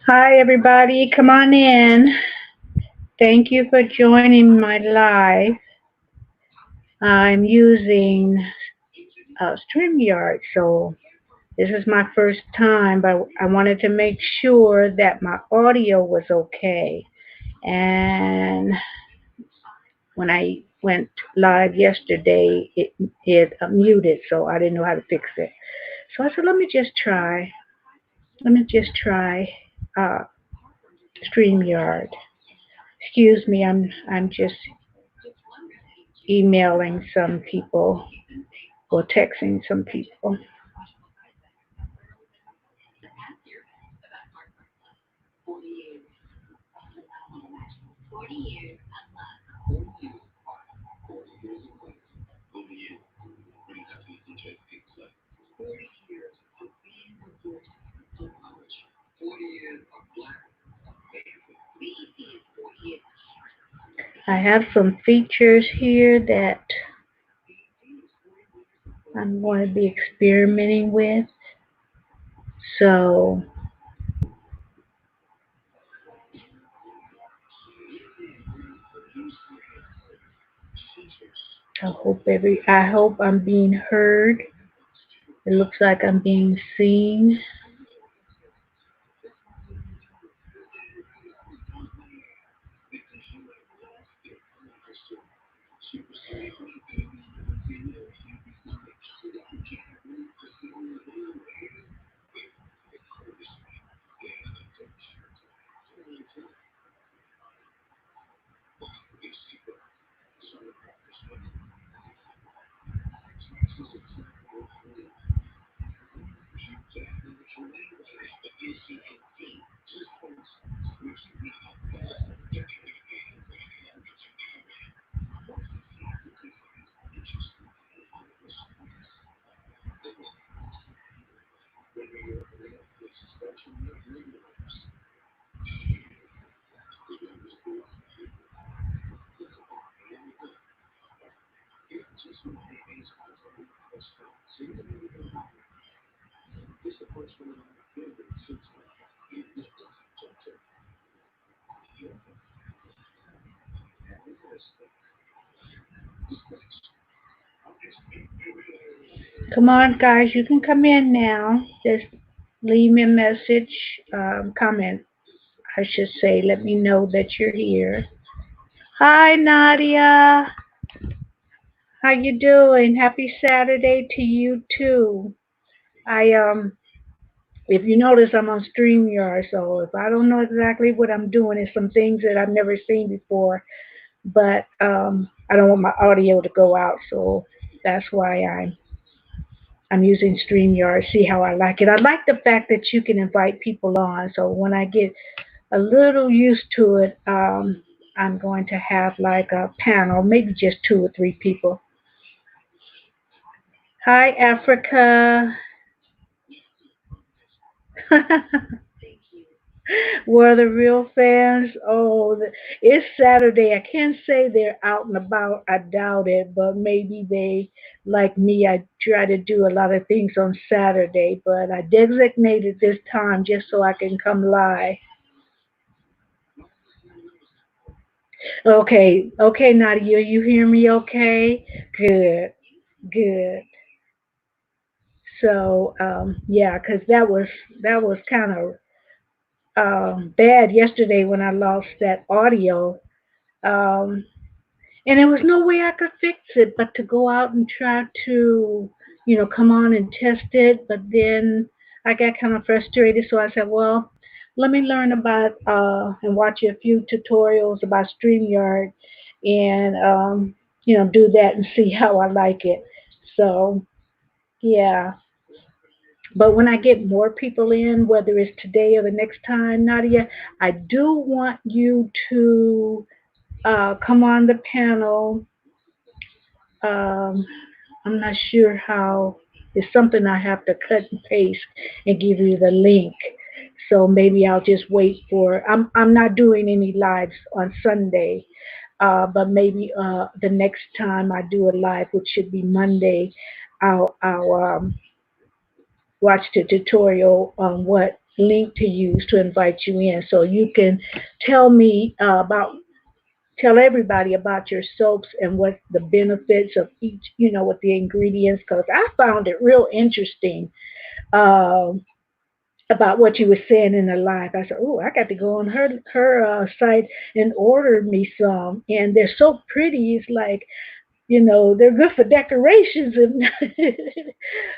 Hi, everybody. Come on in. Thank you for joining my live. I'm using StreamYard, so this is my first time, but I wanted to make sure that my audio was okay. And when I went live yesterday, it muted, so I didn't know how to fix it. So I said, let me just try. Uh, StreamYard. Excuse me, I'm just emailing some people or texting some people. I have some features here that I'm going to be experimenting with. So I hope I'm being heard. It looks like I'm being seen. Come on, guys, you can come in now. Just leave me a message, comment, I should say. Let me know that you're here. Hi, Nadia. How you doing? Happy Saturday to you too. I if you notice, I'm on StreamYard, so if I don't know exactly what I'm doing, it's some things that I've never seen before. But I don't want my audio to go out, so that's why I'm using StreamYard. See how I like it. I like the fact that you can invite people on. So when I get a little used to it, I'm going to have like a panel, maybe just 2 or 3 people. Hi, Africa. Were the real fans? Oh, it's Saturday. I can't say they're out and about. I doubt it, but maybe they, like me, I try to do a lot of things on Saturday, but I designated this time just so I can come live. Okay, Nadia, you hear me okay? Good, good. So yeah, because that was kind of bad yesterday when I lost that audio. Um, and there was no way I could fix it but to go out and try to, come on and test it. But then I got kind of frustrated, so I said, well, let me learn about and watch a few tutorials about StreamYard and, do that and see how I like it. So, yeah. But when I get more people in, whether it's today or the next time, Nadia, I do want you to come on the panel. Um, I'm not sure how. It's something I have to cut and paste and give you the link. So maybe I'll just wait for. I'm not doing any lives on Sunday, but maybe the next time I do a live, which should be Monday, I'll watch the tutorial on what link to use to invite you in, so you can tell me tell everybody about your soaps and what the benefits of each, with the ingredients, because I found it real interesting about what you were saying in the live. I said, oh, I got to go on her site and order me some, and they're so pretty. It's like, they're good for decorations, and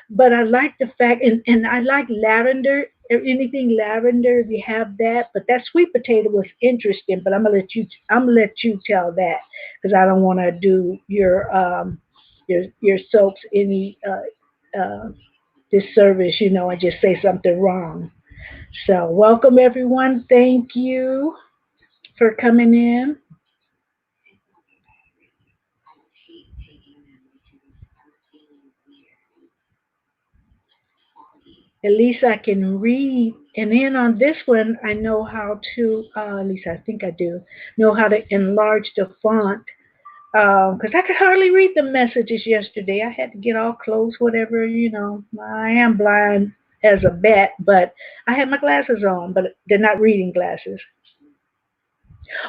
but I like the fact, and I like lavender, anything lavender if you have that. But that sweet potato was interesting, but I'm gonna let you tell that, because I don't want to do your soaps any disservice, and just say something wrong. So welcome everyone. Thank you for coming in. At least I can read. And then on this one, I know how to, at least I think I do, know how to enlarge the font. Because I could hardly read the messages yesterday. I had to get all close, whatever, I am blind as a bat, but I had my glasses on, but they're not reading glasses.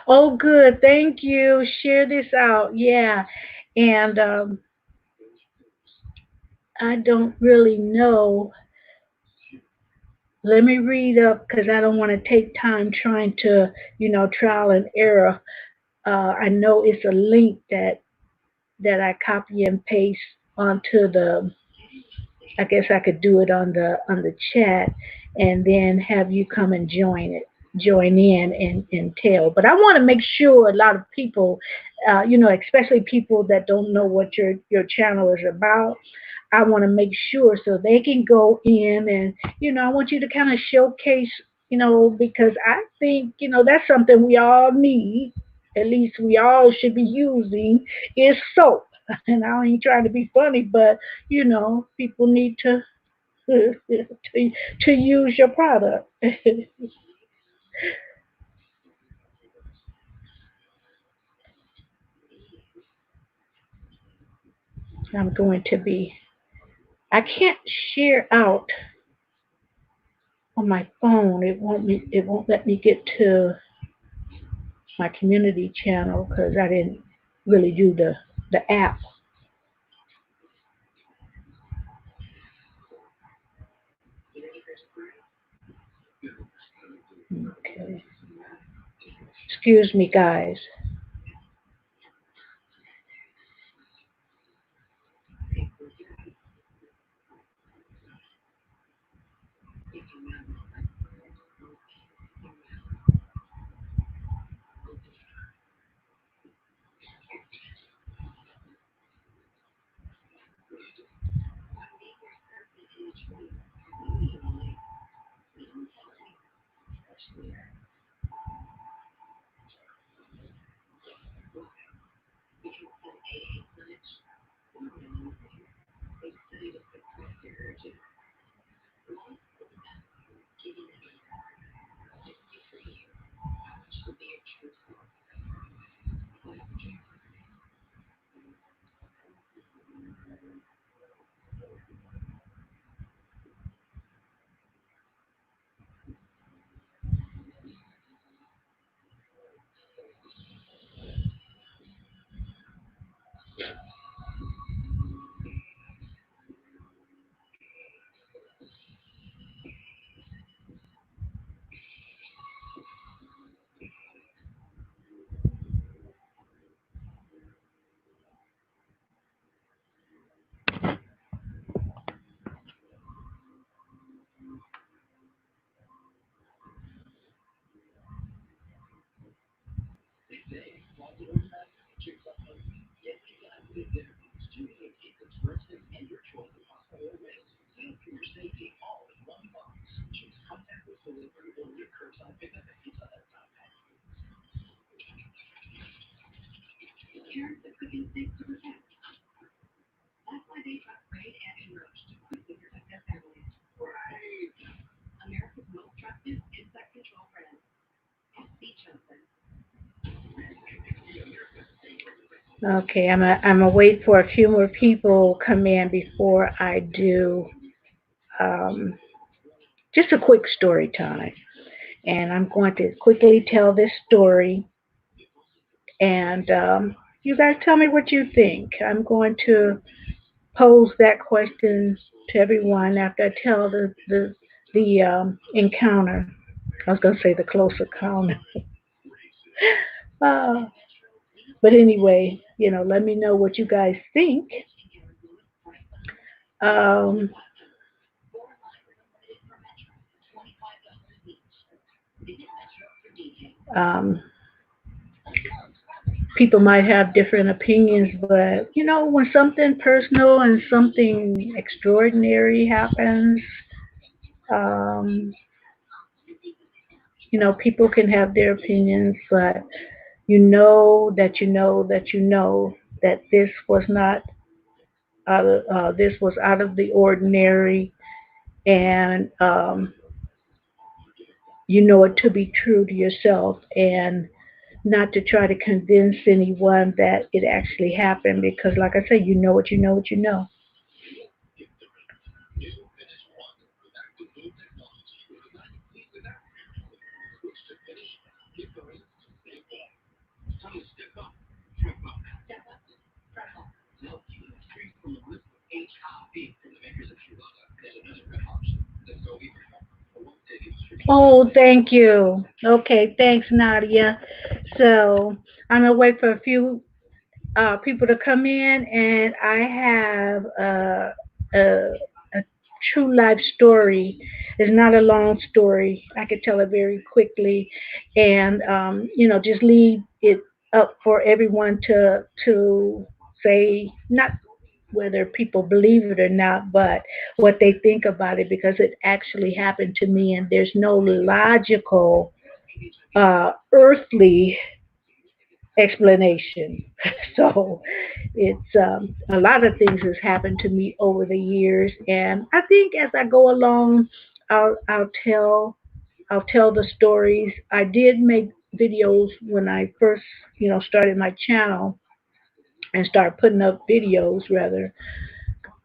Oh, good. Thank you. Share this out. Yeah. And I don't really know. Let me read up because I don't want to take time trying to, trial and error. I know it's a link that I copy and paste onto the. I guess I could do it on the chat, and then have you come and join in and tell. But I want to make sure a lot of people, especially people that don't know what your channel is about. I want to make sure so they can go in, and I want you to kind of showcase, because I think that's something we all need. At least we all should be using is soap. And I ain't trying to be funny, but people need to use your product. I'm going to be. I can't share out on my phone. It won't let me get to my community channel because I didn't really do the app. Okay. Excuse me, guys. Okay, I'm a wait for a few more people come in before I do um, just a quick story time. And I'm going to quickly tell this story, and you guys tell me what you think. I'm going to pose that question to everyone after I tell the encounter. I was going to say the close encounter. Uh, but anyway, let me know what you guys think. Um, um, People might have different opinions, but when something personal and something extraordinary happens, um, people can have their opinions, but that this was not this was out of the ordinary, and you know it to be true to yourself, and not to try to convince anyone that it actually happened, because like I say, what you know. Oh, thank you. Okay, thanks, Nadia. So I'm gonna wait for a few people to come in, and I have a true life story. It's not a long story. I could tell it very quickly, and just leave it up for everyone to say, not whether people believe it or not, but what they think about it, because it actually happened to me, and there's no logical earthly explanation. So it's a lot of things has happened to me over the years, and I think as I go along, I'll tell the stories. I did make videos when I first started my channel, and started putting up videos rather,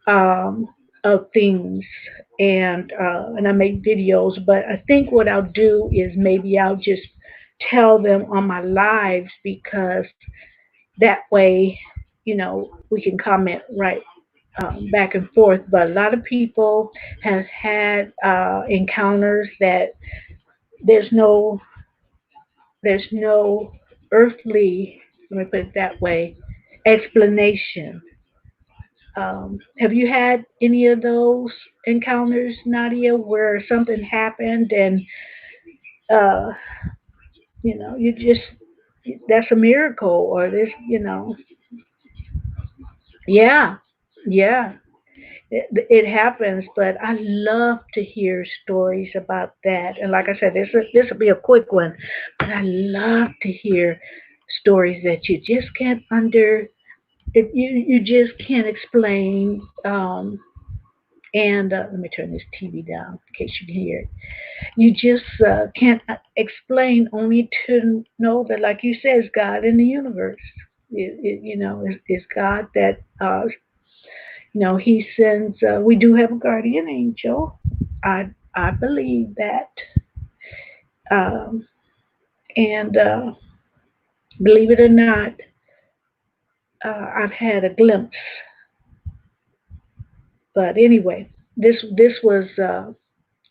um, of things, and I make videos. But I think what I'll do is maybe I'll just tell them on my lives, because that way, we can comment right back and forth. But a lot of people have had encounters that there's no there's no earthly, let me put it that way, explanation. Have you had any of those encounters, Nadia, where something happened and uh, you just, that's a miracle, or this, yeah, yeah, it happens. But I love to hear stories about that. And like I said, this will be a quick one, but I love to hear stories that you just can't you just can't explain. And let me turn this TV down in case you can hear it. You just can't explain, only to know that, like you said, it's God in the universe. It's God that, He sends. We do have a guardian angel. I believe that, um, and believe it or not, I've had a glimpse. But anyway, this was.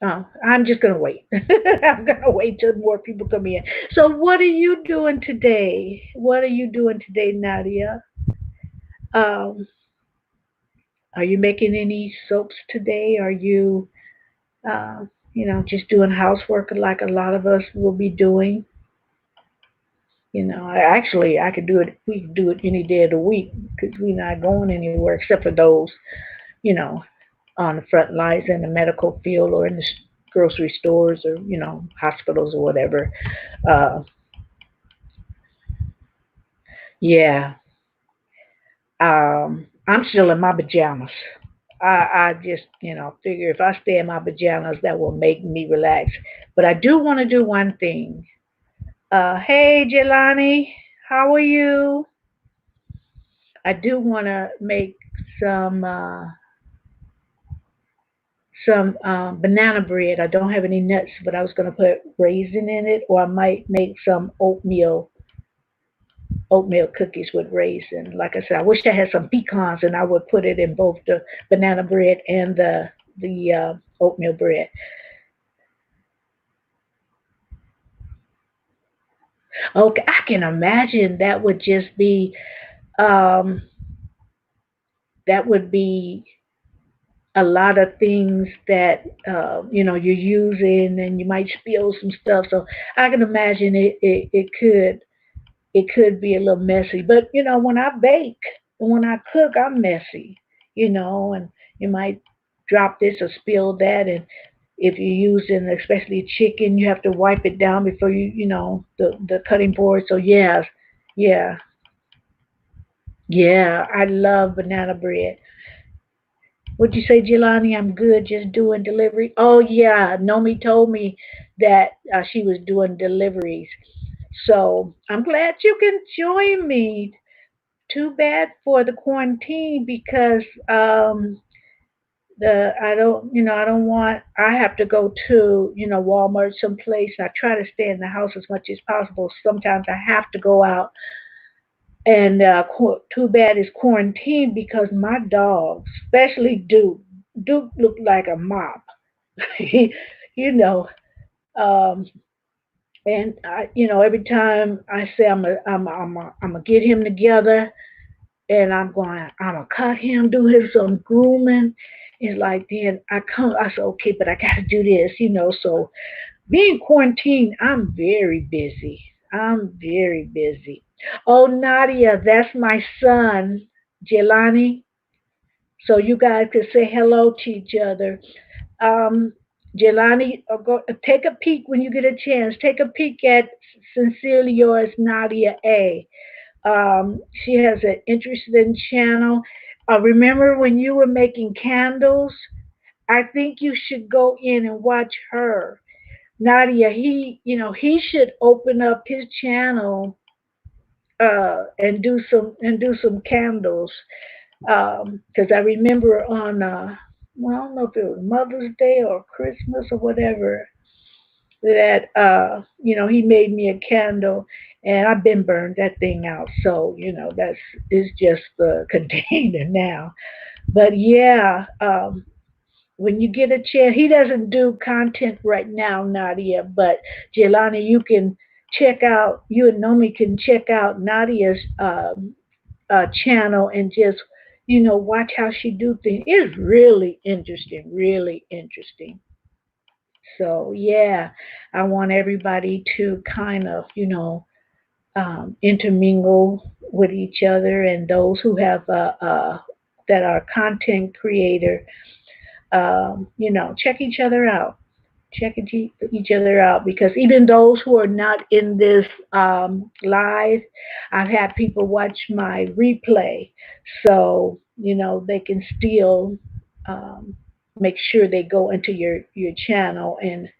I'm just gonna wait. I'm gonna wait till more people come in. So, what are you doing today? What are you doing today, Nadia? Um, are you making any soaps today? Are you, just doing housework like a lot of us will be doing? I could do it. We could do it any day of the week because we're not going anywhere except for those, you know, on the front lines in the medical field or in the grocery stores or hospitals or whatever. Uh, yeah, I'm still in my pajamas. I just figure if I stay in my pajamas, that will make me relax. But I do want to do one thing. Hey, Jelani, how are you? I do want to make some uh, some banana bread. I don't have any nuts, but I was going to put raisin in it, or I might make some oatmeal cookies with raisin. Like I said, I wish I had some pecans, and I would put it in both the banana bread and the oatmeal bread. Okay, I can imagine um, that would be a lot of things that you're using, and you might spill some stuff. So I can imagine it could be a little messy. But when I bake and when I cook, I'm messy. And you might drop this or spill that, and if you're using especially chicken, you have to wipe it down before the cutting board. So yeah, yeah. I love banana bread. What'd you say, Jelani? I'm good, just doing delivery. Oh yeah, Nomi told me that she was doing deliveries. So I'm glad you can join me. Too bad for the quarantine because the I don't want I have to go to Walmart someplace. I try to stay in the house as much as possible. Sometimes I have to go out, and too bad it's quarantine because my dog, especially Duke looked like a mop. you know, um, and every time I say I'm gonna get him together, and I'm gonna cut him, do him some grooming. It's like then I said, okay, but I gotta do this. So being quarantined, I'm very busy. I'm very busy. Oh, Nadia, that's my son, Jelani. So you guys could say hello to each other. Um, Jelani, take a peek when you get a chance. Take a peek at Sincerely Yours, Nadia A. She has an interesting channel. Remember when you were making candles? I think you should go in and watch her. Nadia, he should open up his channel and do some candles. Because I remember on well, I don't know if it was Mother's Day or Christmas or whatever, that he made me a candle, and I've been burned that thing out. So that's it's just the container now. But yeah, when you get a chance, he doesn't do content right now, Nadia. But Jelani, you and Nomi can check out Nadia's channel and just watch how she do things. It's really interesting, really interesting. So yeah, I want everybody to kind of intermingle with each other, and those who have that are content creator, check each other out. Check each other out, because even those who are not in this live, I've had people watch my replay, so they can still um, make sure they go into your channel and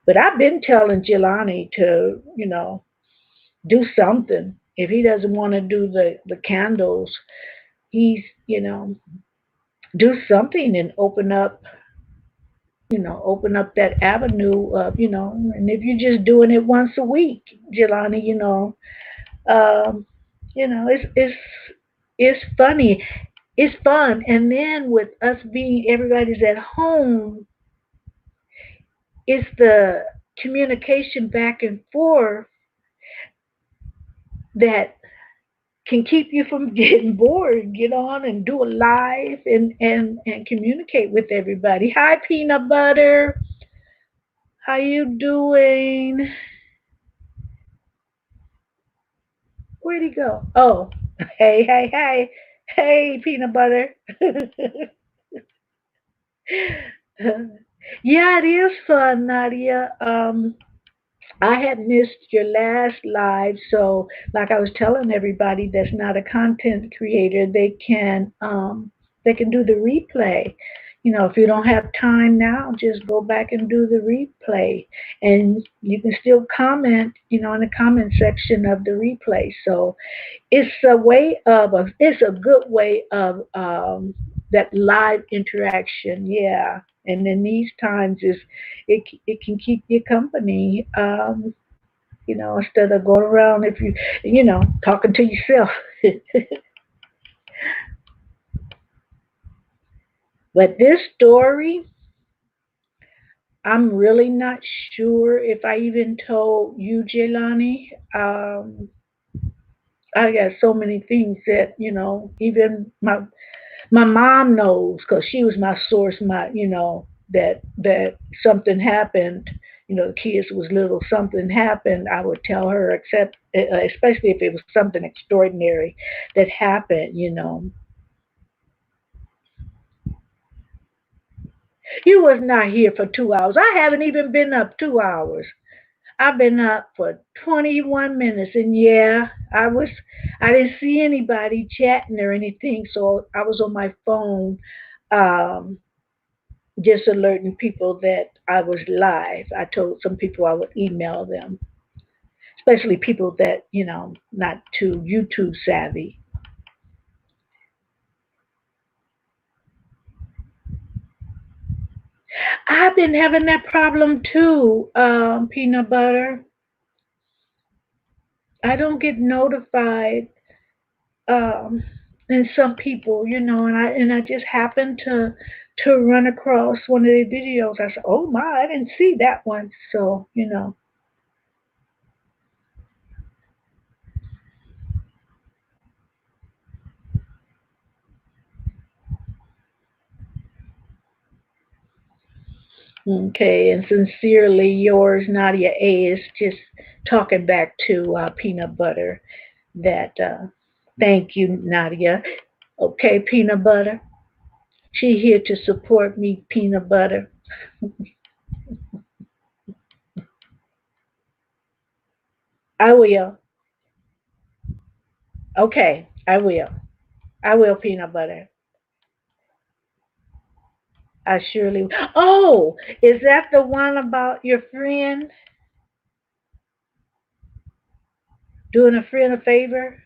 but I've been telling Jelani to do something. If he doesn't want to do the candles, he's do something and open up that avenue of and if you're just doing it once a week, Jelani, um, it's funny, it's fun, and then with us being everybody's at home, it's the communication back and forth that can keep you from getting bored. Get on and do a live and communicate with everybody. Hi, peanut butter. How you doing? Where'd he go? Oh, hey, hey, hey, hey, peanut butter. Yeah, it is fun, Nadia. I had missed your last live, so like I was telling everybody that's not a content creator, they can do the replay. If you don't have time now, just go back and do the replay, and you can still comment, in the comment section of the replay. So it's a good way of that live interaction, yeah. And in these times, it can keep you company, instead of going around if talking to yourself. But this story, I'm really not sure if I even told you, Jelani. I got so many things that even my mom knows because she was my source. That something happened. The kids was little. Something happened. I would tell her, except especially if it was something extraordinary that happened. You was not here for 2 hours. I haven't even been up 2 hours. I've been up for 21 minutes, and yeah, I didn't see anybody chatting or anything, so I was on my phone, um, just alerting people that I was live. I told some people I would email them, especially people that, not too YouTube savvy. I've been having that problem too, peanut butter. I don't get notified, um, and some people, and I just happened to run across one of the videos. I said, "Oh my, I didn't see that one." So, okay. And sincerely yours, Nadia A, is just talking back to peanut butter. That thank you, Nadia. Okay, peanut butter. She here to support me, peanut butter. I will. Okay, I will. I will, peanut butter. I surely. Oh, is that the one about your friend doing a friend a favor?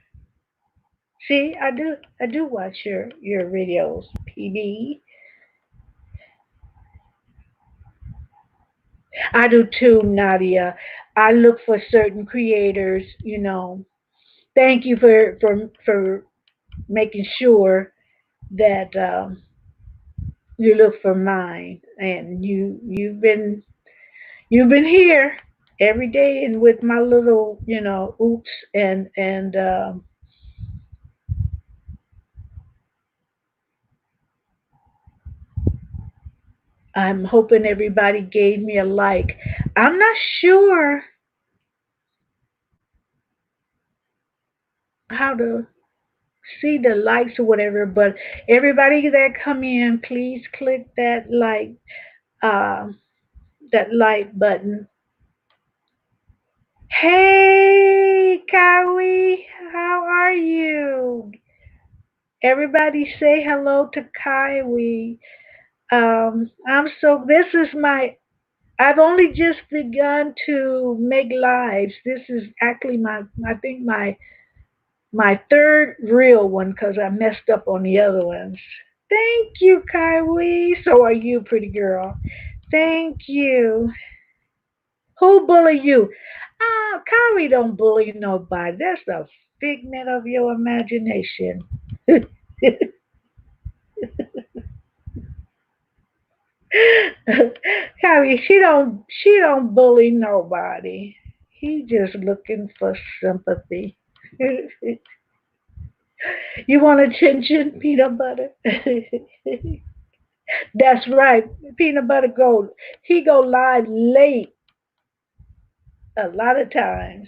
See, I do watch your videos, PB. I do too, Nadia. I look for certain creators. Thank you for making sure that you look for mine, and you've been here every day, and with my little oops, and I'm hoping everybody gave me a like. I'm not sure how to see the likes or whatever, but everybody that come in, please click uh, that like button. Hey, Kawi, how are you? Everybody say hello to Kawi. This is I've only just begun to make lives. This is actually I think my third real one because I messed up on the other ones. Thank you, Kyrie. So are you, pretty girl. Thank you. Who bully you? Kyrie don't bully nobody. That's a figment of your imagination. Kyrie, she don't bully nobody. He just looking for sympathy. You want attention, peanut butter? That's right. Peanut butter he go live late a lot of times.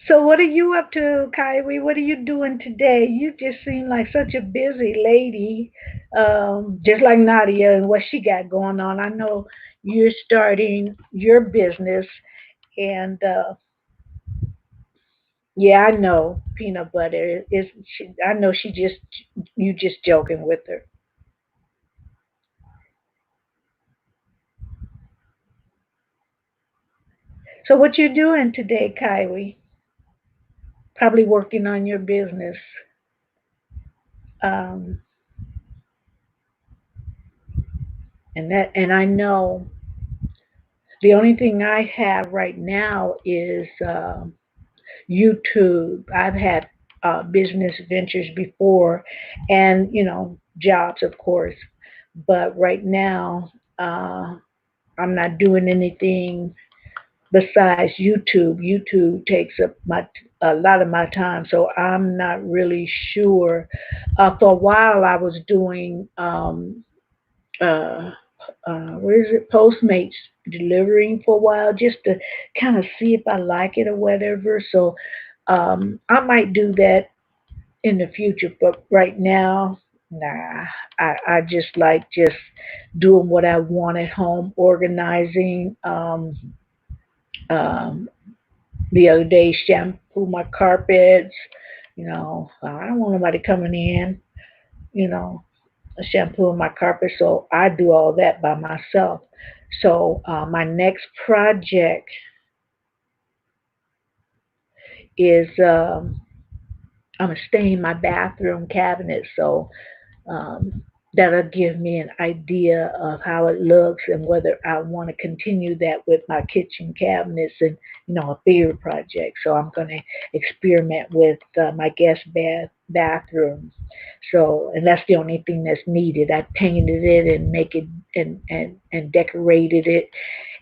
So what are you up to, Kyrie? What are you doing today? You just seem like such a busy lady, just like Nadia and what she got going on. I know you're starting your business, and yeah, I know peanut butter is. I know she just you just joking with her. So what you doing today, Kyrie? Probably working on your business. Um, and I know the only thing I have right now is YouTube. I've had business ventures before, and jobs, of course. But right now, I'm not doing anything besides YouTube. YouTube takes up my a lot of my time, so I'm not really sure. For a while, I was doing uh, where is it, Postmates, delivering for a while just to kind of see if I like it or whatever. So I might do that in the future, but right now, nah. I just like just doing what I want at home, organizing. Um, the other day, shampoo my carpets. I don't want nobody coming in. You know, shampooing my carpet, so I do all that by myself. So my next project is I'm gonna stain my bathroom cabinet, so um, that'll give me an idea of how it looks and whether I want to continue that with my kitchen cabinets and a bigger project. So I'm going to experiment with my guest bathroom. So and that's the only thing that's needed. I painted it and make it and decorated it.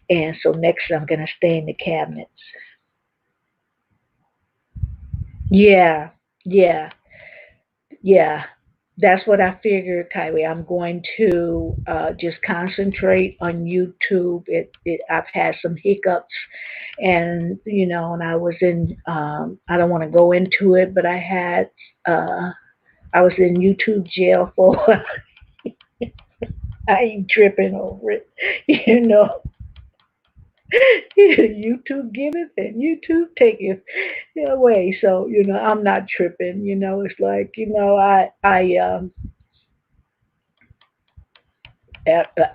And so next I'm going to stain the cabinets. Yeah, yeah. Yeah, that's what I figured, Kylie. I'm going to just concentrate on YouTube. I've had some hiccups, and and I was in. I don't want to go into it, but Uh, I was in YouTube jail for. I ain't tripping over it, you know. YouTube giveth and YouTube taketh away. So I'm not tripping. It's like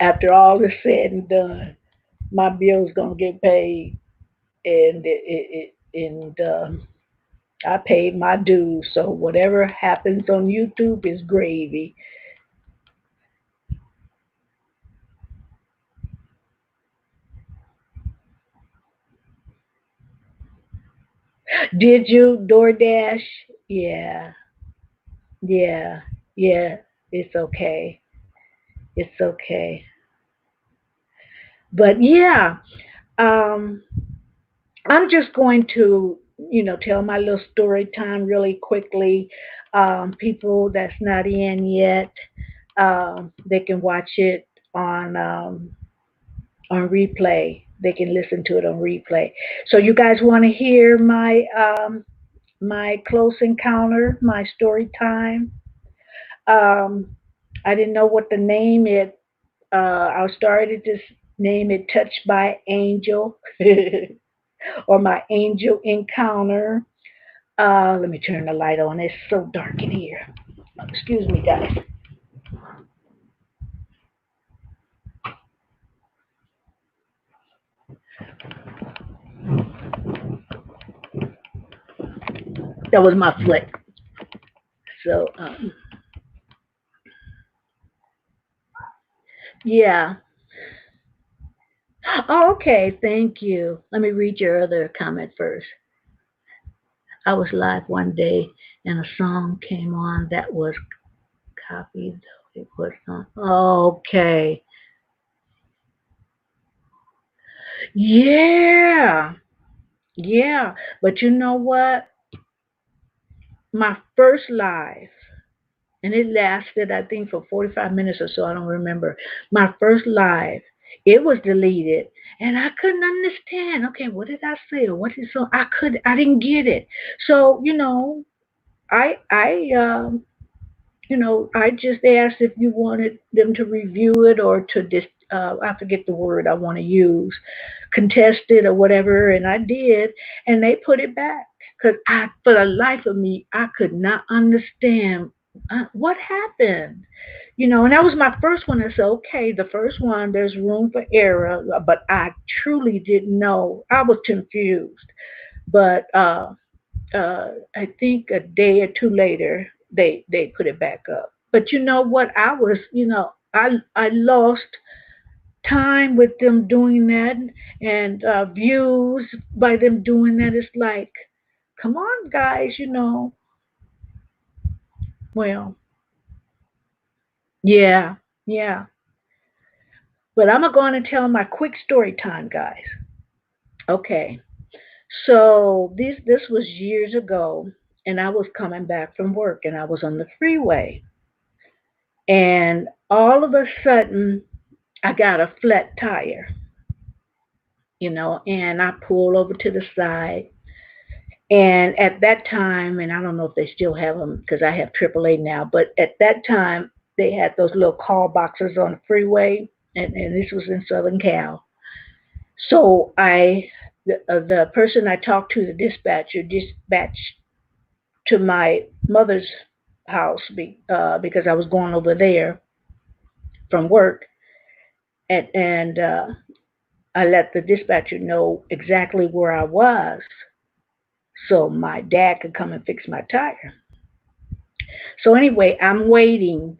after all is said and done, my bill's gonna get paid, and I paid my dues. So whatever happens on YouTube is gravy. Did you DoorDash? Yeah, yeah, yeah. It's okay. It's okay. But yeah, um, I'm just going to, tell my little story time really quickly. People that's not in yet, they can watch it on replay. They can listen to it on replay. So you guys want to hear my close encounter, my story time? Um, I didn't know what to name it. I started to name it "Touched by Angel" or "My Angel Encounter." Let me turn the light on. It's so dark in here. Excuse me, guys. That was my flick. So, yeah. Oh, okay. Thank you. Let me read your other comment first. I was live one day and a song came on that was copied. It was on. Okay. Yeah. Yeah. But you know what? My first live, and it lasted, I think, for 45 minutes or so. I don't remember. My first live, It was deleted, and I couldn't understand. Okay, what did I say? Or what is so? I didn't get it. So I just asked if you wanted them to review it or to just, I forget the word I want to use, contest it or whatever, and I did, and they put it back because for the life of me, I could not understand what happened. And that was my first one. I said, okay, the first one, there's room for error, but I truly didn't know. I was confused, but I think a day or two later they put it back up. But you know what? I lost time with them doing that, and views by them doing that. It's like, come on, guys. Well, yeah, yeah. But I'm going to tell my quick story time, guys. Okay. So this was years ago, and I was coming back from work, and I was on the freeway, and all of a sudden I got a flat tire, and I pulled over to the side. And at that time, and I don't know if they still have them because I have AAA now, but at that time they had those little call boxes on the freeway, and this was in Southern Cal. So the person I talked to, the dispatcher, dispatched to my mother's house because I was going over there from work, and I let the dispatcher know exactly where I was so my dad could come and fix my tire. So anyway, I'm waiting,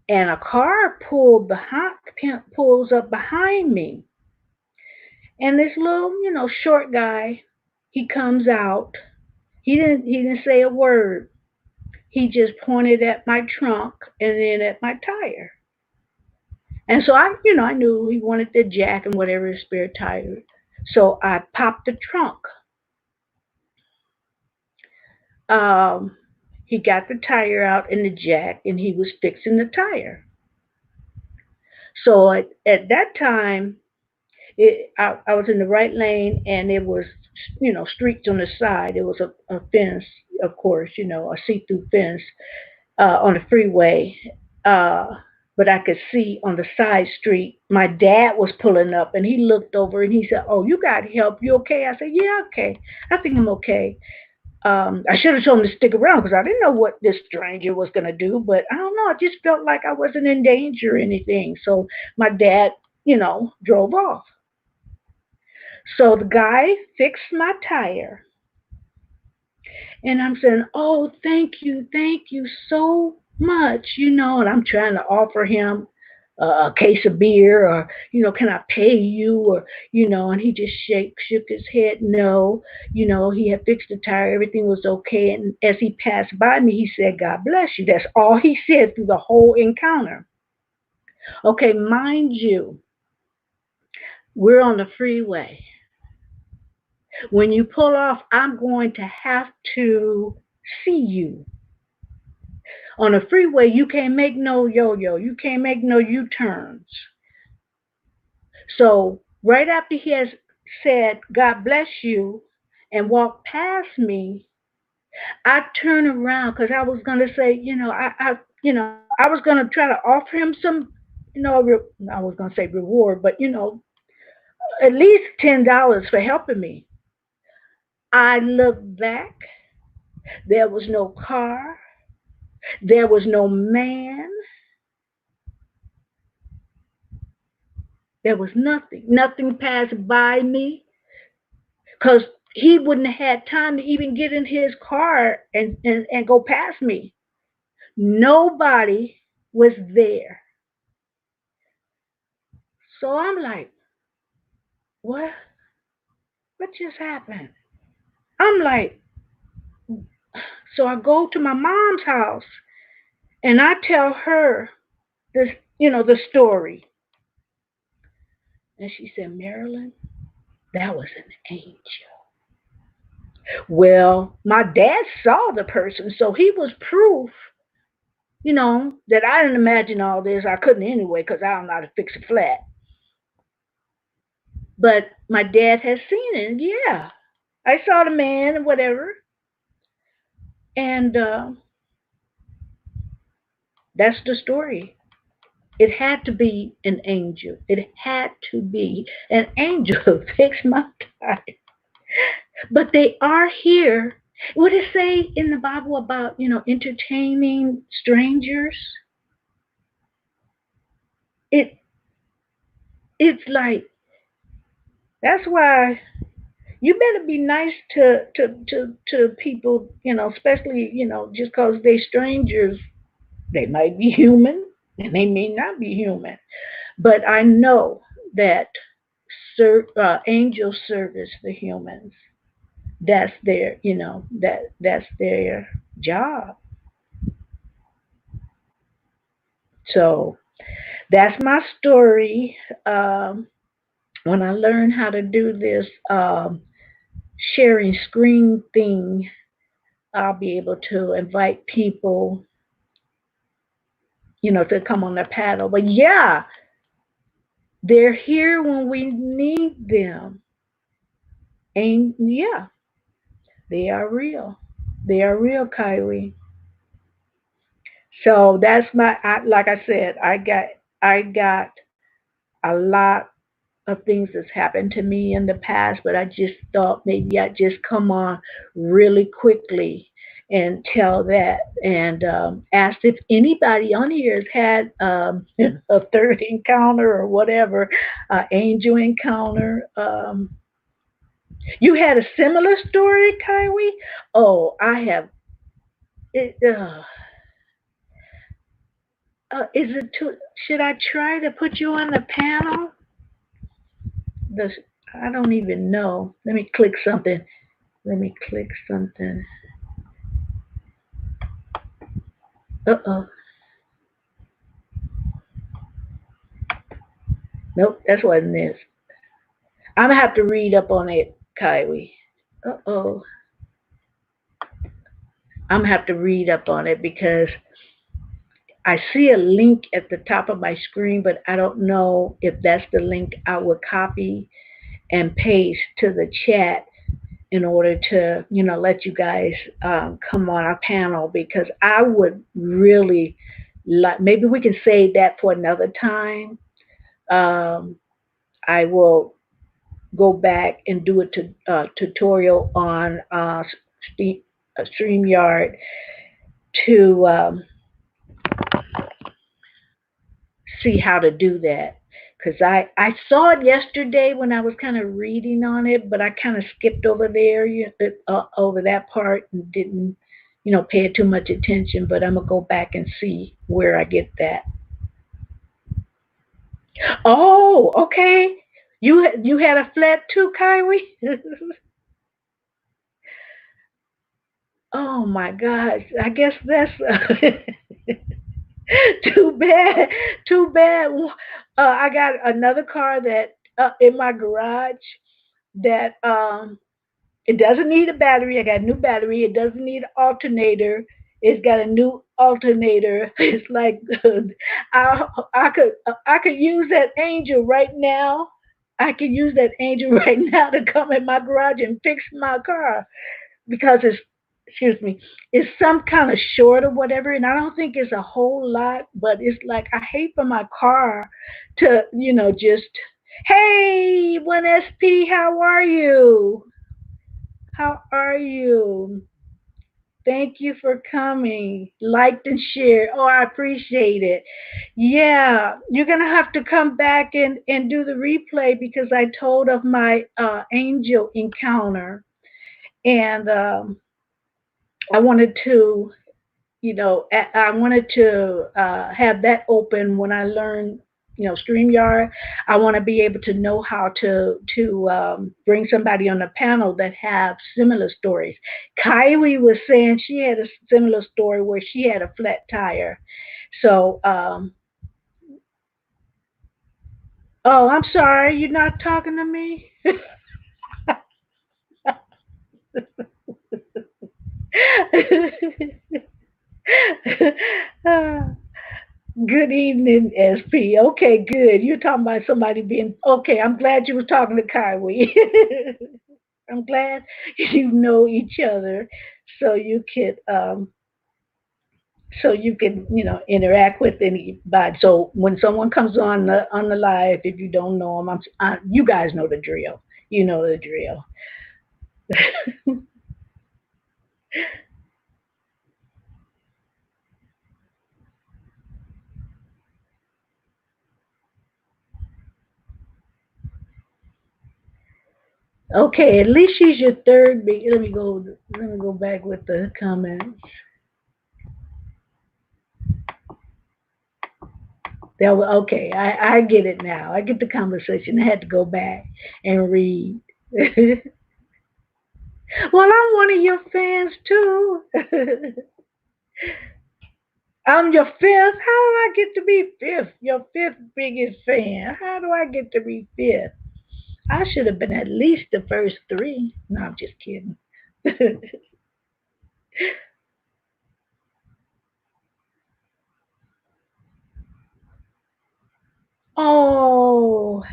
and a car pulls up behind me, and this little short guy, he comes out. He didn't say a word. He just pointed at my trunk and then at my tire. And so I knew he wanted the jack and whatever his spare tire. So I popped the trunk. Um, he got the tire out and the jack, and he was fixing the tire. So at that time, I was in the right lane, and it was, streets on the side. It was a fence, of course, a see-through fence on the freeway. Uh, but I could see on the side street, my dad was pulling up, and he looked over and he said, "Oh, you got help? You okay?" I said, "Yeah, okay. I think I'm okay." I should have told him to stick around because I didn't know what this stranger was going to do, but I don't know. I just felt like I wasn't in danger or anything. So my dad, drove off. So the guy fixed my tire, and I'm saying, "Oh, thank you so much," and I'm trying to offer him a case of beer, or can I pay you, or and he just shook his head no. He had fixed the tire, everything was okay, and as he passed by me, he said, "God bless you." That's all he said through the whole encounter. Okay, mind you, we're on the freeway. When you pull off, I'm going to have to see you. On a freeway, you can't make no yo-yo. You can't make no U-turns. So right after he has said, "God bless you," and walked past me, I turned around because I was going to say, I was going to try to offer him some, I was going to say reward, but, at least $10 for helping me. I looked back. There was no car. There was no man. There was nothing. Nothing passed by me because he wouldn't have had time to even get in his car and go past me. Nobody was there. So I'm like, what? What just happened? I'm like, so I go to my mom's house and I tell her this, the story. And she said, "Marilyn, that was an angel." Well, my dad saw the person, so he was proof, that I didn't imagine all this. I couldn't anyway because I don't know how to fix a flat. But my dad has seen it. Yeah, I saw the man and whatever, and that's the story. It had to be an angel. It had to be an angel to fix my tire. But they are here. What it say in the Bible about entertaining strangers? It it's like that's why you better be nice to people, especially just because they strangers. They might be human and they may not be human, but I know that angels service the humans. That's their that's their job. So that's my story. When I learned how to do this sharing screen thing, I'll be able to invite people, to come on the paddle. But yeah, they're here when we need them. And yeah, they are real. They are real, Kylie. So that's like I said, I got a lot of things that's happened to me in the past, but I just thought maybe I'd just come on really quickly and tell that and ask if anybody on here has had a third encounter or whatever, angel encounter. You had a similar story, Kylie? Oh, I have. It, is it too? Should I try to put you on the panel? The I don't even know. Let me click something. Let me click something. Uh-oh. Nope, that's what it is. I'm gonna have to read up on it, Kylie. Uh-oh. I'm gonna have to read up on it because I see a link at the top of my screen, but I don't know if that's the link I would copy and paste to the chat in order to, let you guys come on our panel because I would really like, maybe we can save that for another time. Um, I will go back and do a tutorial on StreamYard to see how to do that. Because I saw it yesterday when I was kind of reading on it, but I kind of skipped over there, over that part and didn't, pay it too much attention. But I'm going to go back and see where I get that. Oh, okay. You had a flat too, Kyrie? Oh my gosh. I guess that's too bad. Too bad. I got another car that in my garage that it doesn't need a battery. I got a new battery. It doesn't need an alternator. It's got a new alternator. It's like I could use that angel right now. I could use that angel right now to come in my garage and fix my car because it's excuse me, it's some kind of short or whatever, and I don't think it's a whole lot, but it's like I hate for my car to, just hey, 1SP, how are you? How are you? Thank you for coming. Liked and shared. Oh, I appreciate it. Yeah, you're gonna have to come back and do the replay because I told of my angel encounter, and I wanted to I wanted to have that open when I learn, StreamYard. I want to be able to know how to bring somebody on the panel that have similar stories. Kylie was saying she had a similar story where she had a flat tire. So, oh, I'm sorry, you're not talking to me. Good evening, SP. Okay, good. You're talking about somebody being okay. I'm glad you were talking to Kyrie. I'm glad you know each other, so you can interact with anybody. So when someone comes on the live, if you don't know them, you guys know the drill. You know the drill. Okay, at least she's your third. Let me go. Let me go back with the comment. Okay. I get it now. I get the conversation. I had to go back and read. Well, I'm one of your fans too. I'm your fifth. How do I get to be fifth? Your fifth biggest fan. How do I get to be fifth? I should have been at least the first three. No, I'm just kidding. Oh,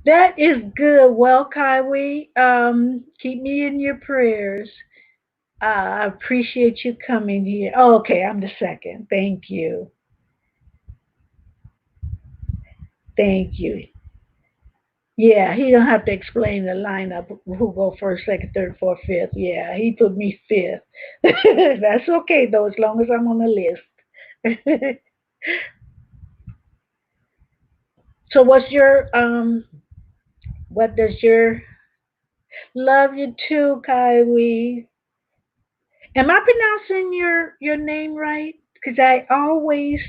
that is good. Well, Kaiwi, keep me in your prayers. I appreciate you coming here. Oh, okay, I'm the second. Thank you. Thank you. Yeah, he don't have to explain the lineup who go first, second, third, fourth, fifth. Yeah, he put me fifth. That's okay though, as long as I'm on the list. So what does your love you too, Kaiwi? Am I pronouncing your name right? Because I always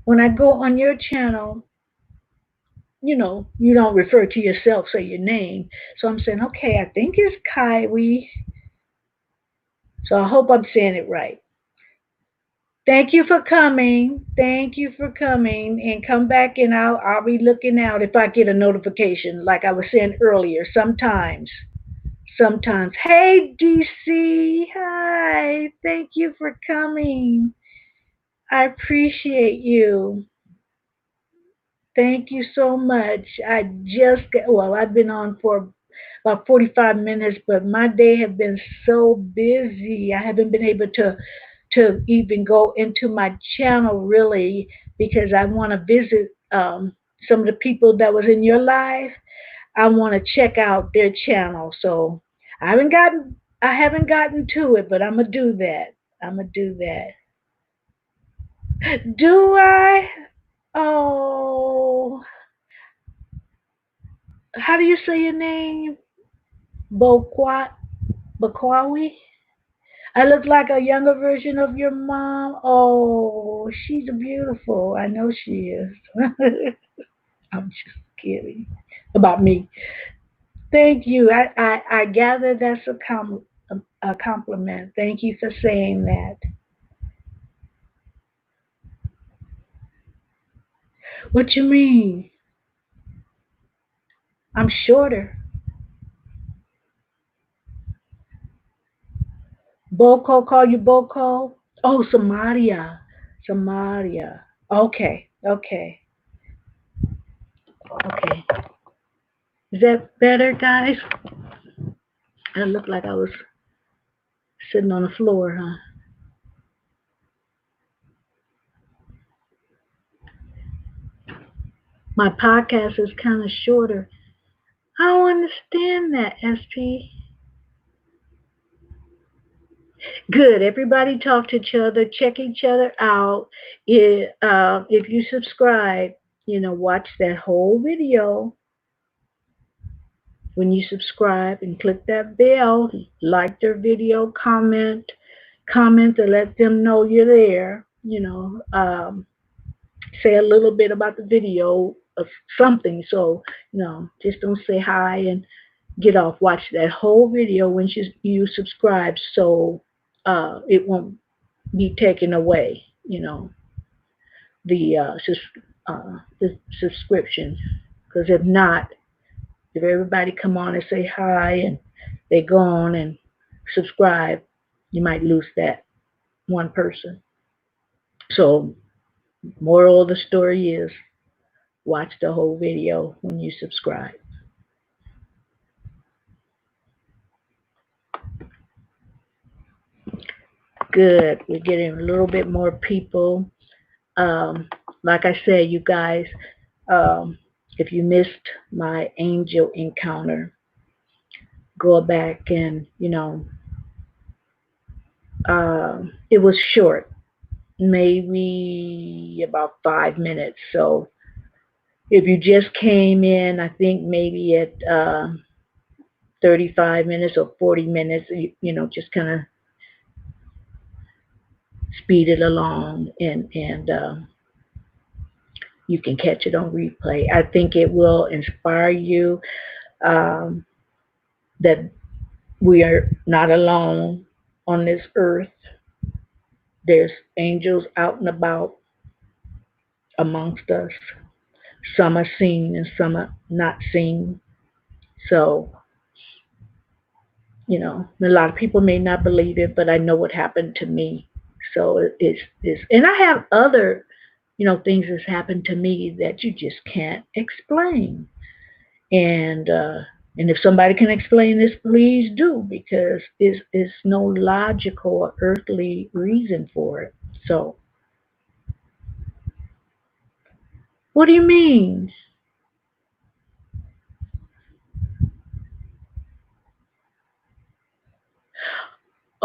when I go on your channel, you don't refer to yourself, say your name. So I'm saying, okay, I think it's Kaiwi. So I hope I'm saying it right. Thank you for coming. Thank you for coming, and come back, and I'll be looking out if I get a notification. Like I was saying earlier, sometimes. Hey DC, hi. Thank you for coming. I appreciate you. Thank you so much. I've been on for about 45 minutes, but my day have been so busy. I haven't been able to even go into my channel really because I want to visit some of the people that was in your live. I want to check out their channel. So I haven't gotten to it, but I'm gonna do that. I'm gonna do that. Do I? Oh, how do you say your name? Boquat Bakwawi? I look like a younger version of your mom. Oh, she's beautiful. I know she is. I'm just kidding about me. Thank you. I gather that's a compliment. Thank you for saying that. What you mean? I'm shorter. Boko, call you Boko? Oh, Samaria. Samaria. Okay, okay, okay. Is that better, guys? It looked like I was sitting on the floor, huh? My podcast is kind of shorter. I don't understand that, SP. Good. Everybody talk to each other, check each other out. If you subscribe, watch that whole video. When you subscribe and click that bell, like their video, comment to let them know you're there. Say a little bit about the video of something. So, just don't say hi and get off. Watch that whole video when you subscribe so it won't be taken away, the subscription. Because if not, if everybody come on and say hi and they go on and subscribe, you might lose that one person. So, moral of the story is watch the whole video when you subscribe. Good. We're getting a little bit more people. Um, like I said, you guys, um, if you missed my angel encounter, go back and, it was short, maybe about 5 minutes. So if you just came in, I think maybe at 35 minutes or 40 minutes, just kind of speed it along and you can catch it on replay. I think it will inspire you um, that we are not alone on this earth. There's angels out and about amongst us. Some are seen and some are not seen. So, a lot of people may not believe it, but I know what happened to me. So and I have other, things that's happened to me that you just can't explain. And if somebody can explain this, please do, because it's no logical or earthly reason for it. So, what do you mean?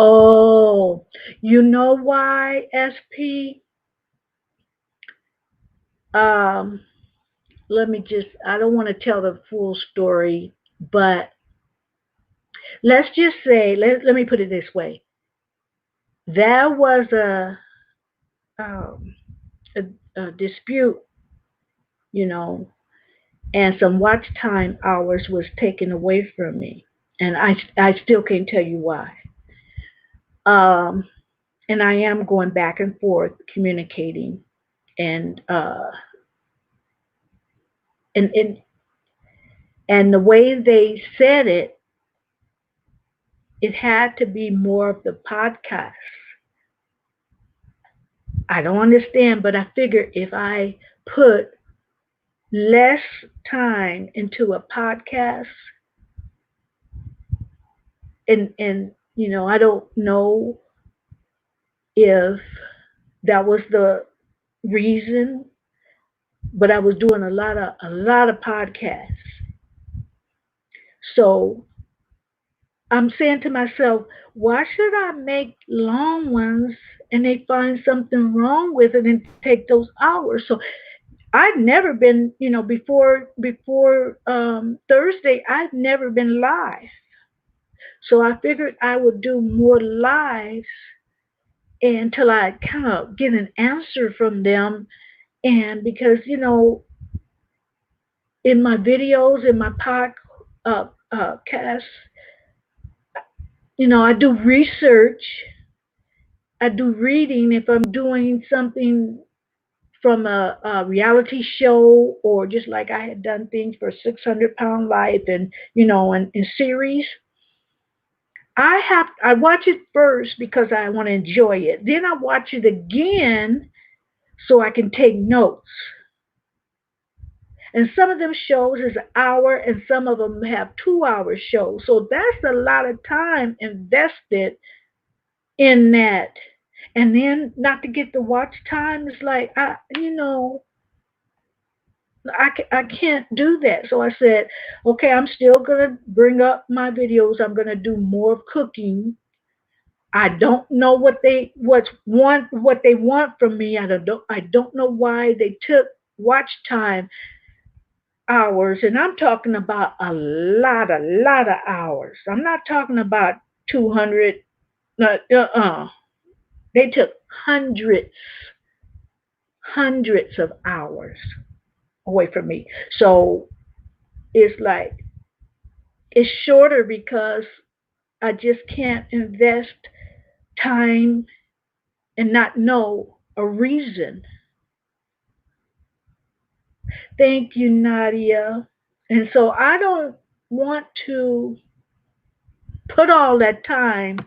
Oh, you know why, SP? Um, I don't want to tell the full story, but let's just say, let me put it this way. There was um, a dispute, you know, and some watch time hours was taken away from me. And I still can't tell you why. Um, and I am going back and forth communicating and and and and the way they said it, it had to be more of the podcast. I don't understand, but I figure if I put less time into a podcast and I don't know if that was the reason, but I was doing a lot of podcasts. So I'm saying to myself, why should I make long ones and they find something wrong with it and take those hours? So I've never been, before Thursday, I've never been live. So I figured I would do more lives until I kind of get an answer from them. And because, in my videos, in my podcast, I do research, I do reading if I'm doing something from a reality show, or just like I had done things for 600 Pound Life and, in series. I watch it first because I want to enjoy it. Then I watch it again so I can take notes. And some of them shows is an hour, and some of them have 2 hour shows. So that's a lot of time invested in that. And then not to get the watch time is like, I can't do that. So I said, okay, I'm still going to bring up my videos. I'm going to do more cooking. I don't know what they want from me. I don't know why they took watch time hours, and I'm talking about a lot of hours. I'm not talking about 200. They took hundreds of hours away from me. So it's like it's shorter because I just can't invest time and not know a reason. Thank you, Nadia. And so I don't want to put all that time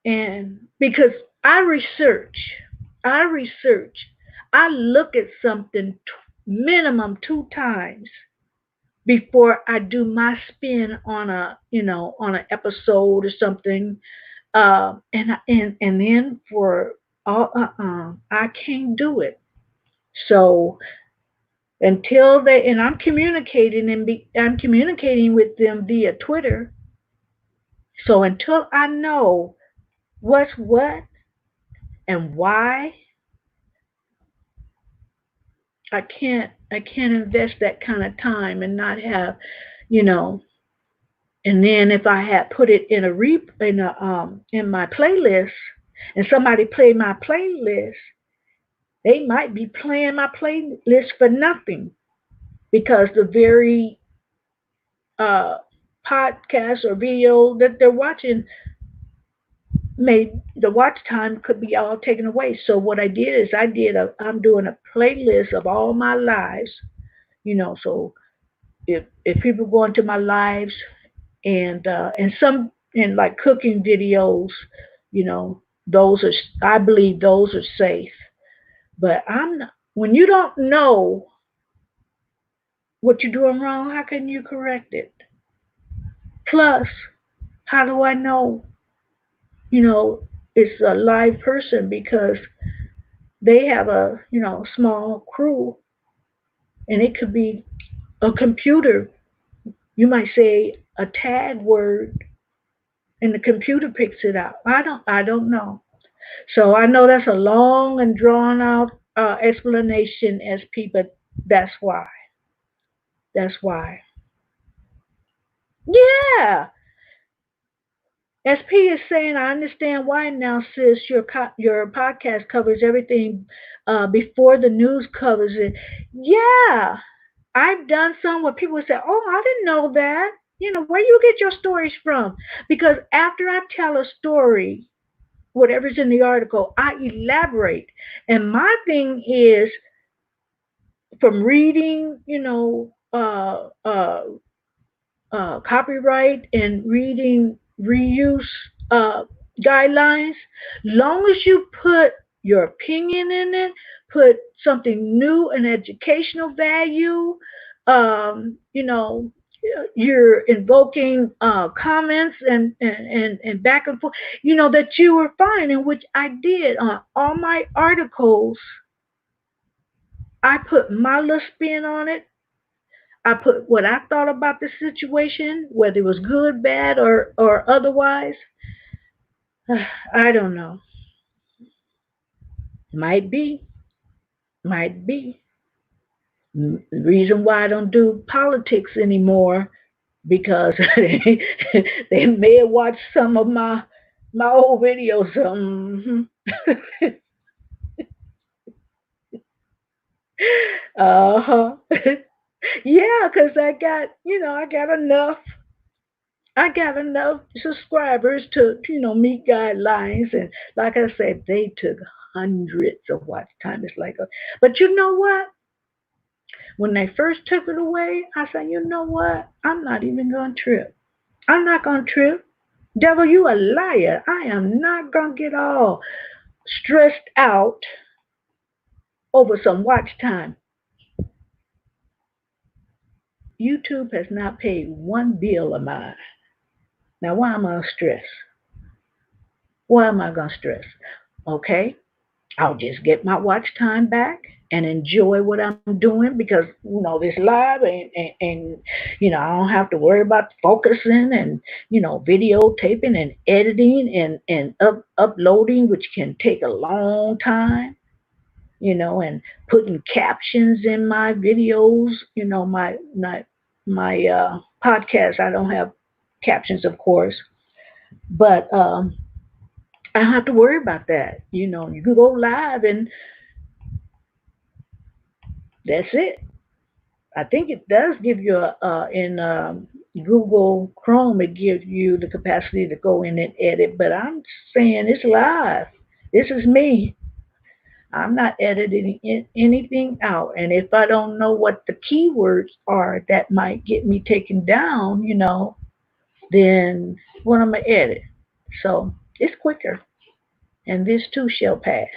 in because I research. I research. I look at something minimum 2 times before I do my spin on on an episode or something. And then for all I can't do it. So until they and I'm communicating with them via Twitter. So until I know what's what and why, I can't invest that kind of time and not have, you know. And then if I had put it in a in my playlist, and somebody played my playlist, they might be playing my playlist for nothing because the very uh, podcast or video that they're watching made the watch time could be all taken away. So what I did is I'm doing a playlist of all my lives, so if people go into my lives and some and like cooking videos, those are I believe those are safe. But I'm not, when you don't know what you're doing wrong, how can you correct it? Plus, how do I know, you know, it's a live person because they have a, small crew and it could be a computer. You might say a tag word and the computer picks it out. I don't know. So I know that's a long and drawn out explanation, SP, but that's why. That's why. Yeah. SP is saying, I understand why now, sis. Your podcast covers everything before the news covers it. Yeah, I've done some where people say, "Oh, I didn't know that." Where you get your stories from? Because after I tell a story, whatever's in the article, I elaborate. And my thing is from reading, copyright and reading reuse uh, guidelines, long as you put your opinion in it, put something new and educational value, you know, you're invoking comments and back and forth, that you were fine, in which I did on all my articles. I put my little spin on it. I put what I thought about the situation, whether it was good, bad, or otherwise. I don't know. Might be. Might be. The reason why I don't do politics anymore because they may have watched some of my old videos. Uh-huh. Yeah, because I got enough subscribers to, meet guidelines. And like I said, they took hundreds of watch time. It's like, but you know what? When they first took it away, I said, you know what? I'm not even going to trip. I'm not going to trip. Devil, you a liar. I am not going to get all stressed out over some watch time. YouTube has not paid one bill of mine. Now, why am I going to stress? Why am I going to stress? Okay, I'll just get my watch time back and enjoy what I'm doing because this live and I don't have to worry about focusing and videotaping and editing and uploading, which can take a long time. And putting captions in my videos. My podcast. I don't have captions, of course, but I don't have to worry about that. You can go live and that's it. I think it does give you in Google Chrome, it gives you the capacity to go in and edit, but I'm saying it's live. This is me. I'm not editing anything out. And if I don't know what the keywords are that might get me taken down, then what I'm going to edit. So it's quicker. And this too shall pass.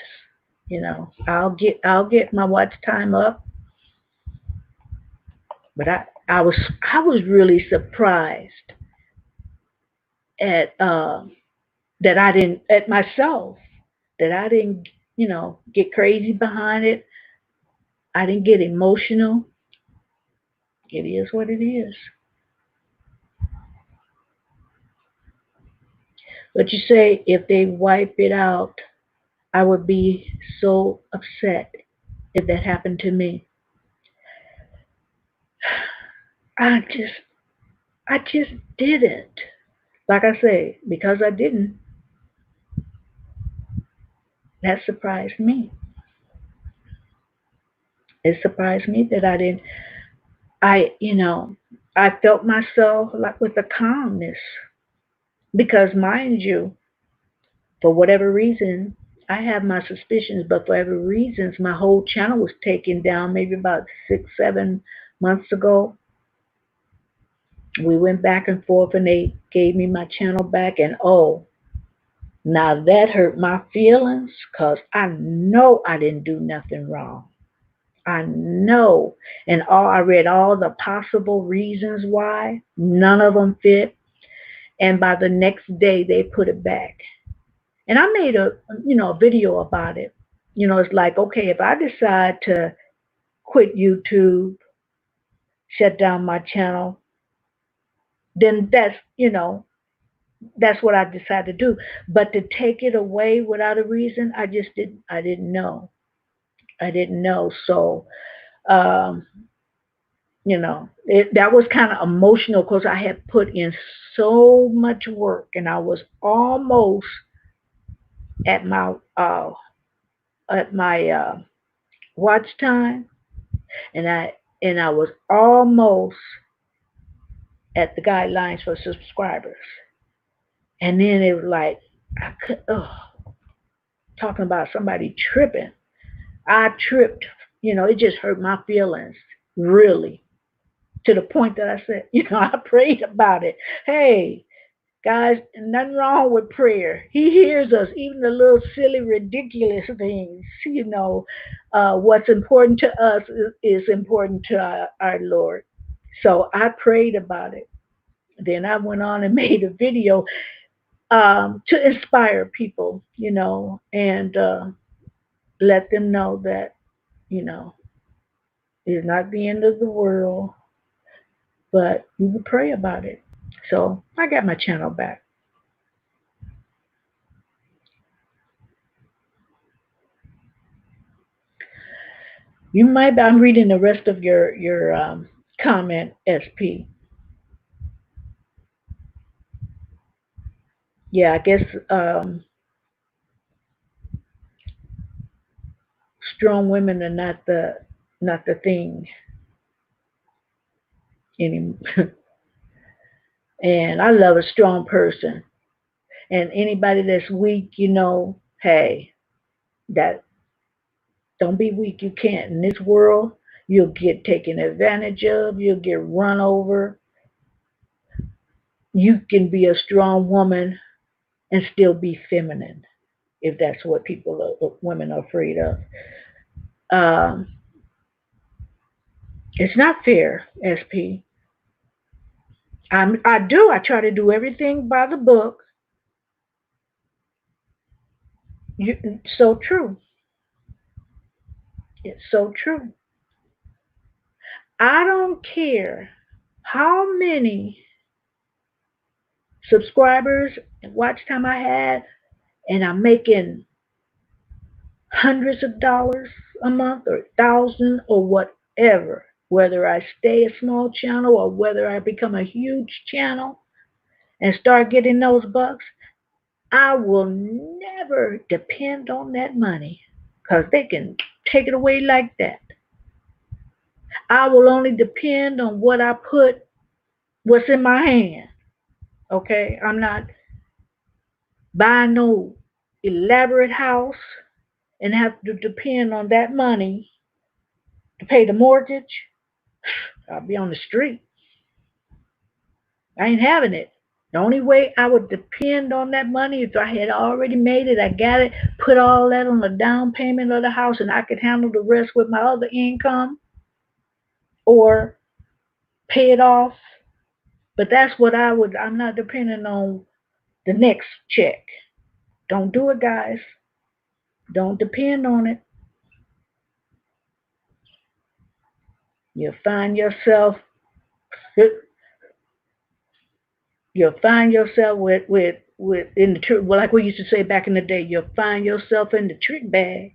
I'll get my watch time up, but I was really surprised at that I didn't at myself that I didn't get crazy behind it. I didn't get emotional. It is what it is. But you say if they wipe it out, I would be so upset if that happened to me. I just I just didn't. Like I say, because I didn't, that surprised me. It surprised me that I didn't. I felt myself like with a calmness because, mind you, for whatever reason, I have my suspicions, but for whatever reasons, my whole channel was taken down maybe about 6, 7 months ago. We went back and forth and they gave me my channel back, and oh, now that hurt my feelings because I know I didn't do nothing wrong. I know. And I read all the possible reasons why. None of them fit. And by the next day, they put it back. And I made a video about it. It's like, okay, if I decide to quit YouTube, shut down my channel, then that's what I decided to do. But to take it away without a reason, I didn't know. I didn't know. So, um, that was kind of emotional because I had put in so much work and I was almost at my watch time, and I was almost at the guidelines for subscribers. And then it was like I could talking about somebody tripping. I tripped, it just hurt my feelings really, to the point that I said, I prayed about it. Hey, guys, nothing wrong with prayer. He hears us, even the little silly, ridiculous things. What's important to us is important to our Lord. So I prayed about it. Then I went on and made a video to inspire people, and let them know that, you know, it's not the end of the world, but we would pray about it. So I got my channel back. I'm reading the rest of your comment, SP. Yeah, I guess strong women are not the thing anymore. And I love a strong person. And anybody that's weak, hey, that don't be weak. You can't. In this world, you'll get taken advantage of. You'll get run over. You can be a strong woman and still be feminine, if that's what women are afraid of. Um, it's not fair, SP. I try to do everything by the book. So true. It's so true. I don't care how many subscribers and watch time I had, and I'm making hundreds of dollars a month or thousand or whatever, whether I stay a small channel or whether I become a huge channel and start getting those bucks, I will never depend on that money because they can take it away like that. I will only depend on what's in my hand. Okay, I'm not buying no elaborate house and have to depend on that money to pay the mortgage. I'll be on the street. I ain't having it. The only way I would depend on that money if I had already made it, I got it, put all that on the down payment of the house, and I could handle the rest with my other income or pay it off. But that's what I would. I'm not depending on the next check. Don't do it, guys. Don't depend on it. You'll find yourself. You'll find yourself with in the well, like we used to say back in the day. You'll find yourself in the trick bag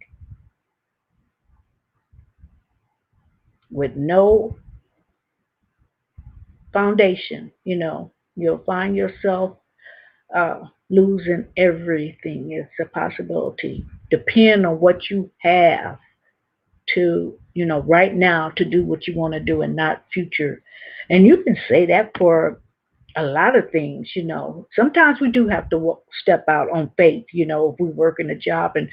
with no foundation. You'll find yourself losing everything. It's a possibility. Depend on what you have to, right now to do what you want to do and not future. And you can say that for a lot of things. Sometimes we do have to step out on faith, if we work in a job and,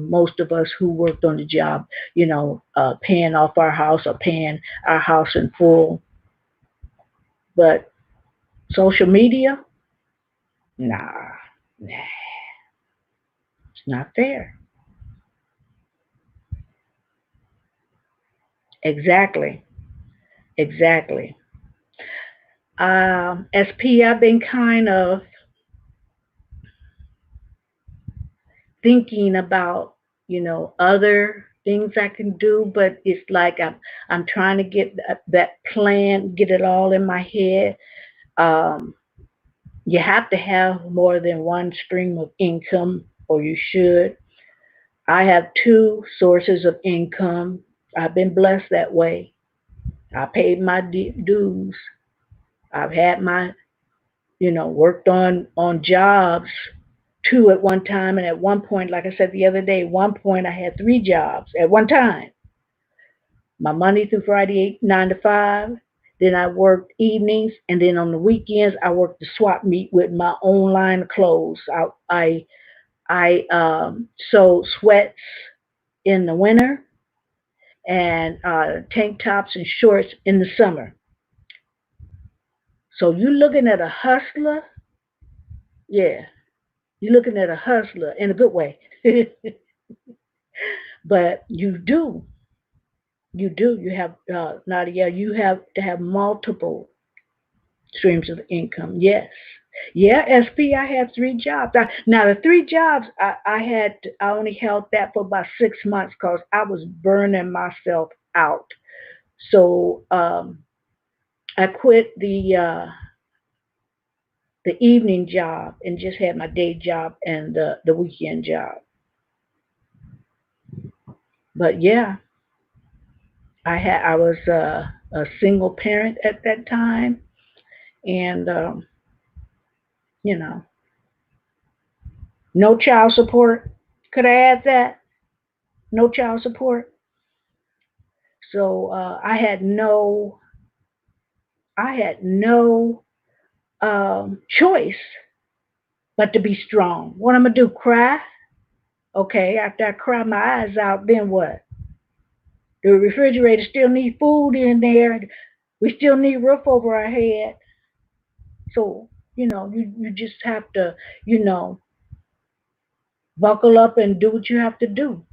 most of us who worked on the job, paying off our house or paying our house in full. But social media, nah, it's not fair. Exactly. Exactly. SP, I've been kind of thinking about, other things I can do, but it's like I'm trying to get that plan, get it all in my head. Um, you have to have more than one stream of income, or you should. I have two sources of income. I've been blessed that way. I paid my dues. I've had my, worked on jobs two at one time, and at one point, like I said the other day, at one point I had three jobs at one time. My Monday through Friday, 9 to 5. Then I worked evenings, and then on the weekends I worked the swap meet with my own line of clothes. I sold sweats in the winter and tank tops and shorts in the summer. So you looking at a hustler? Yeah, you're looking at a hustler in a good way. But you have Nadia, you have to have multiple streams of income. Yes. Yeah, SP, I had three jobs. Now the three jobs I only held that for about 6 months because I was burning myself out. So I quit the evening job and just had my day job and the weekend job. But yeah, I was a single parent at that time, and you know, no child support. Could I add that? No child support. So I had no choice but to be strong. What I'm gonna do? Cry? Okay. After I cry my eyes out, then what? The refrigerator still need food in there. We still need roof over our head. So you just have to you know buckle up and do what you have to do.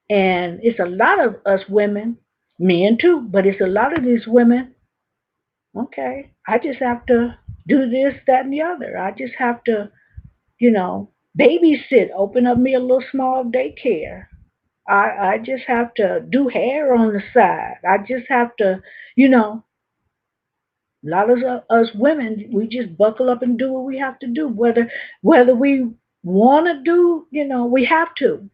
And it's a lot of us women, men too, but it's a lot of these women. Okay, I just have to do this, that, and the other. I just have to, babysit, open up me a little small daycare. I just have to do hair on the side. I just have to, you know, a lot of us women, we just buckle up and do what we have to do. Whether we want to do, we have to.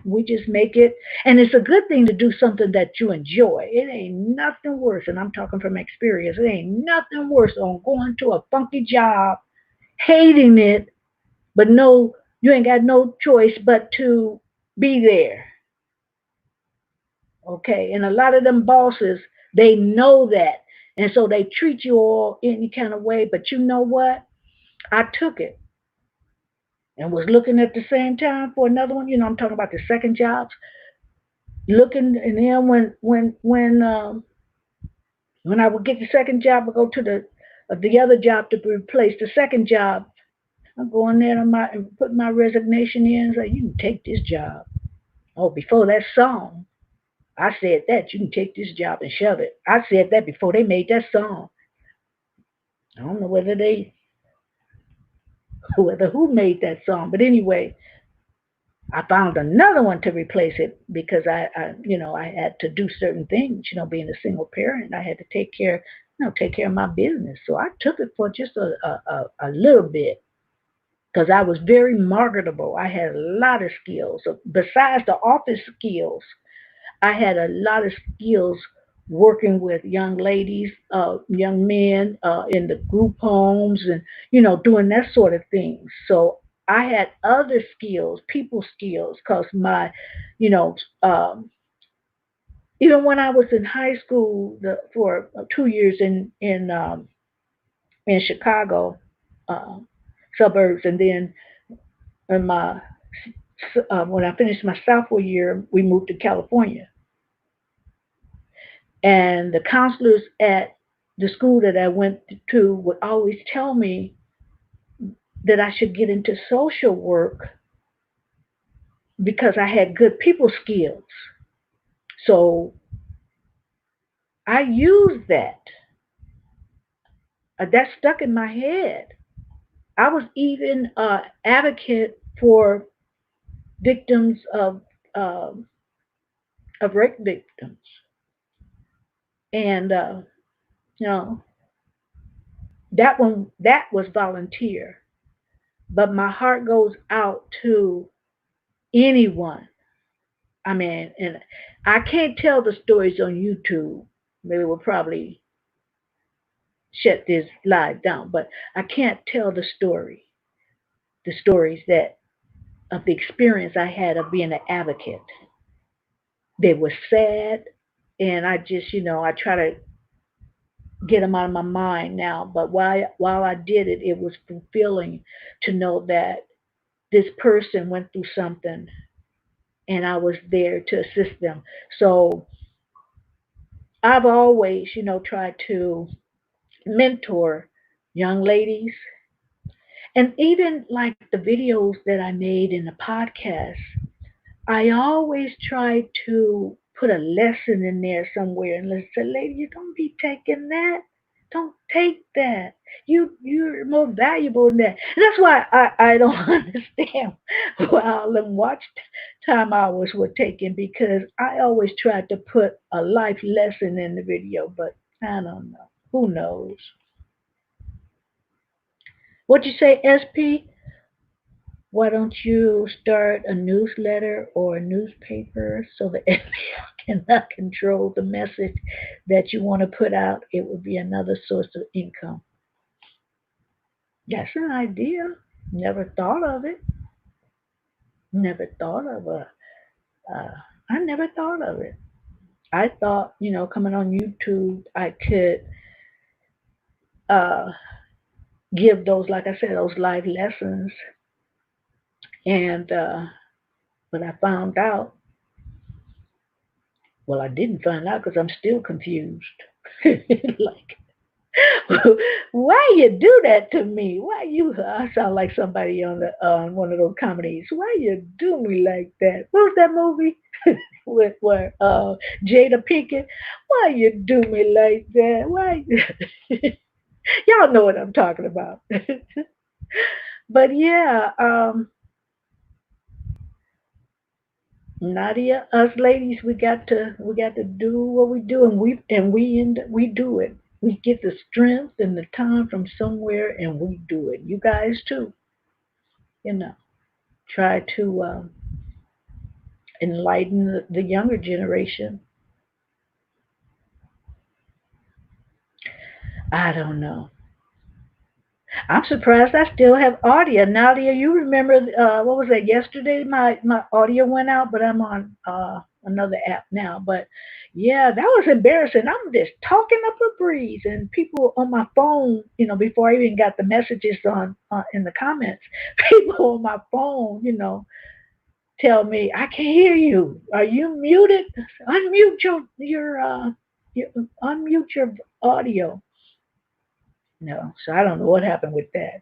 We just make it, and it's a good thing to do something that you enjoy. It ain't nothing worse, and I'm talking from experience. It ain't nothing worse on going to a funky job, hating it, but no, you ain't got no choice but to be there. Okay, and a lot of them bosses, they know that, and so they treat you all any kind of way. But you know what? I took it and was looking at the same time for another one. I'm talking about the second jobs. Looking, and then when I would get the second job, I go to the other job to replace the second job. I'm going there and put my resignation in and say, you can take this job. Oh, before that song, I said that you can take this job and shove it. I said that before they made that song. I don't know whether who made that song, but anyway, I found another one to replace it because I had to do certain things. Being a single parent, I had to take care of my business. So I took it for just a little bit because I was very marketable. I had a lot of skills. So besides the office skills, I had a lot of skills working with young ladies, young men in the group homes and, doing that sort of thing. So I had other skills, people skills, because you know, um, even when I was in high school for 2 years in Chicago uh, suburbs, and then in when I finished my sophomore year, we moved to California. And the counselors at the school that I went to would always tell me that I should get into social work because I had good people skills. So I used that. That stuck in my head. I was even an advocate for victims of rape victims, and you know that was volunteer. But my heart goes out to anyone. I mean, and I can't tell the stories on YouTube. Maybe we'll probably shut this live down, but I can't tell the stories that of the experience I had of being an advocate. They were sad, and I just, I try to get them out of my mind now. But while I did it, it was fulfilling to know that this person went through something, and I was there to assist them. So I've always, tried to mentor young ladies, and even like the videos that I made in the podcast, I always try to put a lesson in there somewhere and let's say, lady, you don't be taking that. Don't take that. You're more valuable than that. And that's why I don't understand why all them watch time hours were taken, because I always tried to put a life lesson in the video, but I don't know. Who knows? What you say, SP? Why don't you start a newsletter or a newspaper so that everyone cannot control the message that you want to put out? It would be another source of income. That's an idea. Never thought of it. Never thought of a. Uh, I never thought of it. I thought, coming on YouTube, I could uh, give those, like I said, those live lessons. And but I found out. Well, I didn't find out because I'm still confused. Like, why you do that to me? Why you? I sound like somebody on one of those comedies. Why you do me like that? What was that movie with where Jada Pinkett? Why you do me like that? Why? Y'all know what I'm talking about. But yeah, Nadia, us ladies, we got to do what we do, and we do it. We get the strength and the time from somewhere, and we do it. You guys too, you know. Try to enlighten the younger generation. I don't know. I'm surprised I still have audio. Nadia, you remember what was that yesterday? My audio went out, but I'm on another app now. But yeah, that was embarrassing. I'm just talking up a breeze, and people on my phone, before I even got the messages on in the comments, people on my phone, tell me I can't hear you. Are you muted? Unmute your unmute your audio. No, so I don't know what happened with that.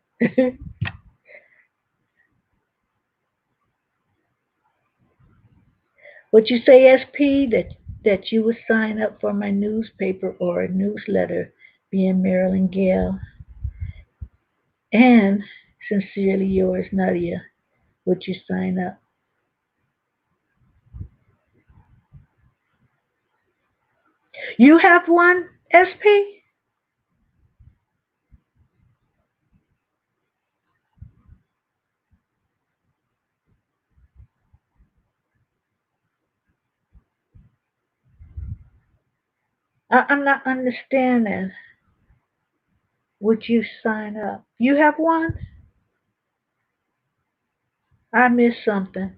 What you say, SP, that you would sign up for my newspaper or a newsletter, being Marilyn Gail, and sincerely yours, Nadia. Would you sign up? You have one, SP? I'm not understanding. Would you sign up? You have one? I missed something.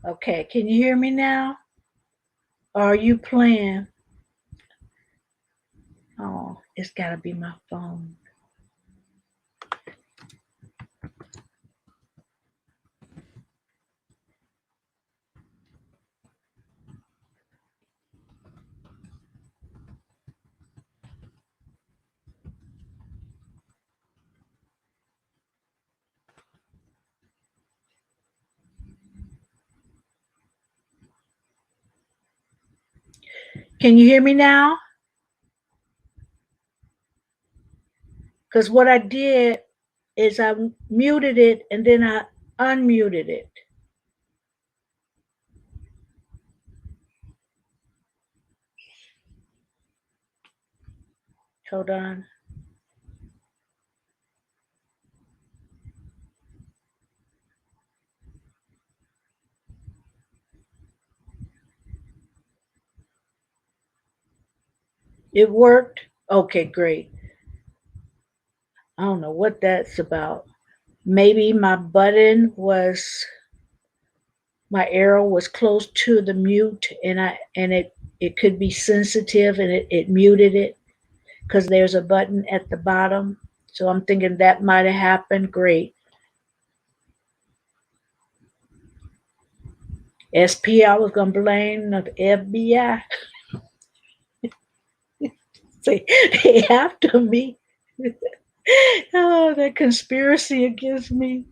Okay, can you hear me now? Are you playing? Oh, it's gotta be my phone. Can you hear me now? Because what I did is I muted it and then I unmuted it. Hold on. It worked? Okay, great. I don't know what that's about. Maybe my arrow was close to the mute and it could be sensitive and it muted it because there's a button at the bottom. So I'm thinking that might have happened. Great. SP, I was gonna blame the FBI. They after me. Oh, that conspiracy against me.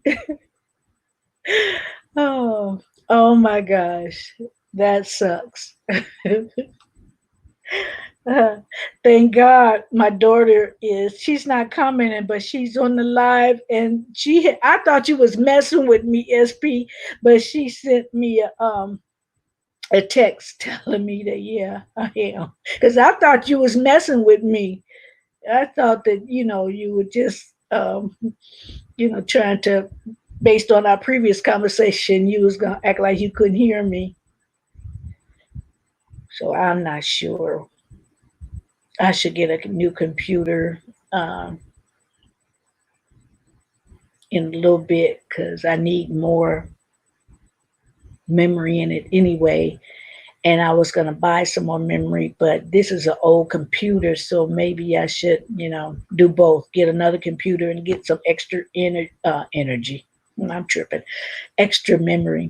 Oh, oh my gosh, that sucks. Uh, Thank God my daughter she's not commenting, but she's on the live, and I thought you was messing with me, SP, but she sent me a text telling me that, yeah, I am. Because I thought you was messing with me. I thought that, you were just, trying to, based on our previous conversation, you was going to act like you couldn't hear me. So I'm not sure. I should get a new computer um, in a little bit because I need more memory in it anyway. And I was going to buy some more memory, but this is an old computer, so maybe I should, do both. Get another computer and get some extra energy. I'm tripping. Extra memory.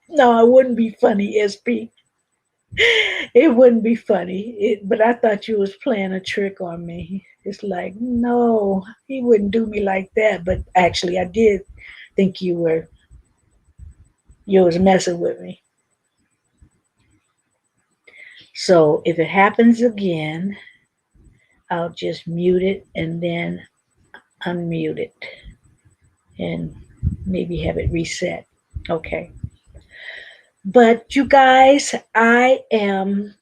No, it wouldn't be funny, SP. It wouldn't be funny. But I thought you was playing a trick on me. It's like, no, he wouldn't do me like that. But actually, I did think you was messing with me. So if it happens again, I'll just mute it and then unmute it and maybe have it reset. Okay. But you guys, I'm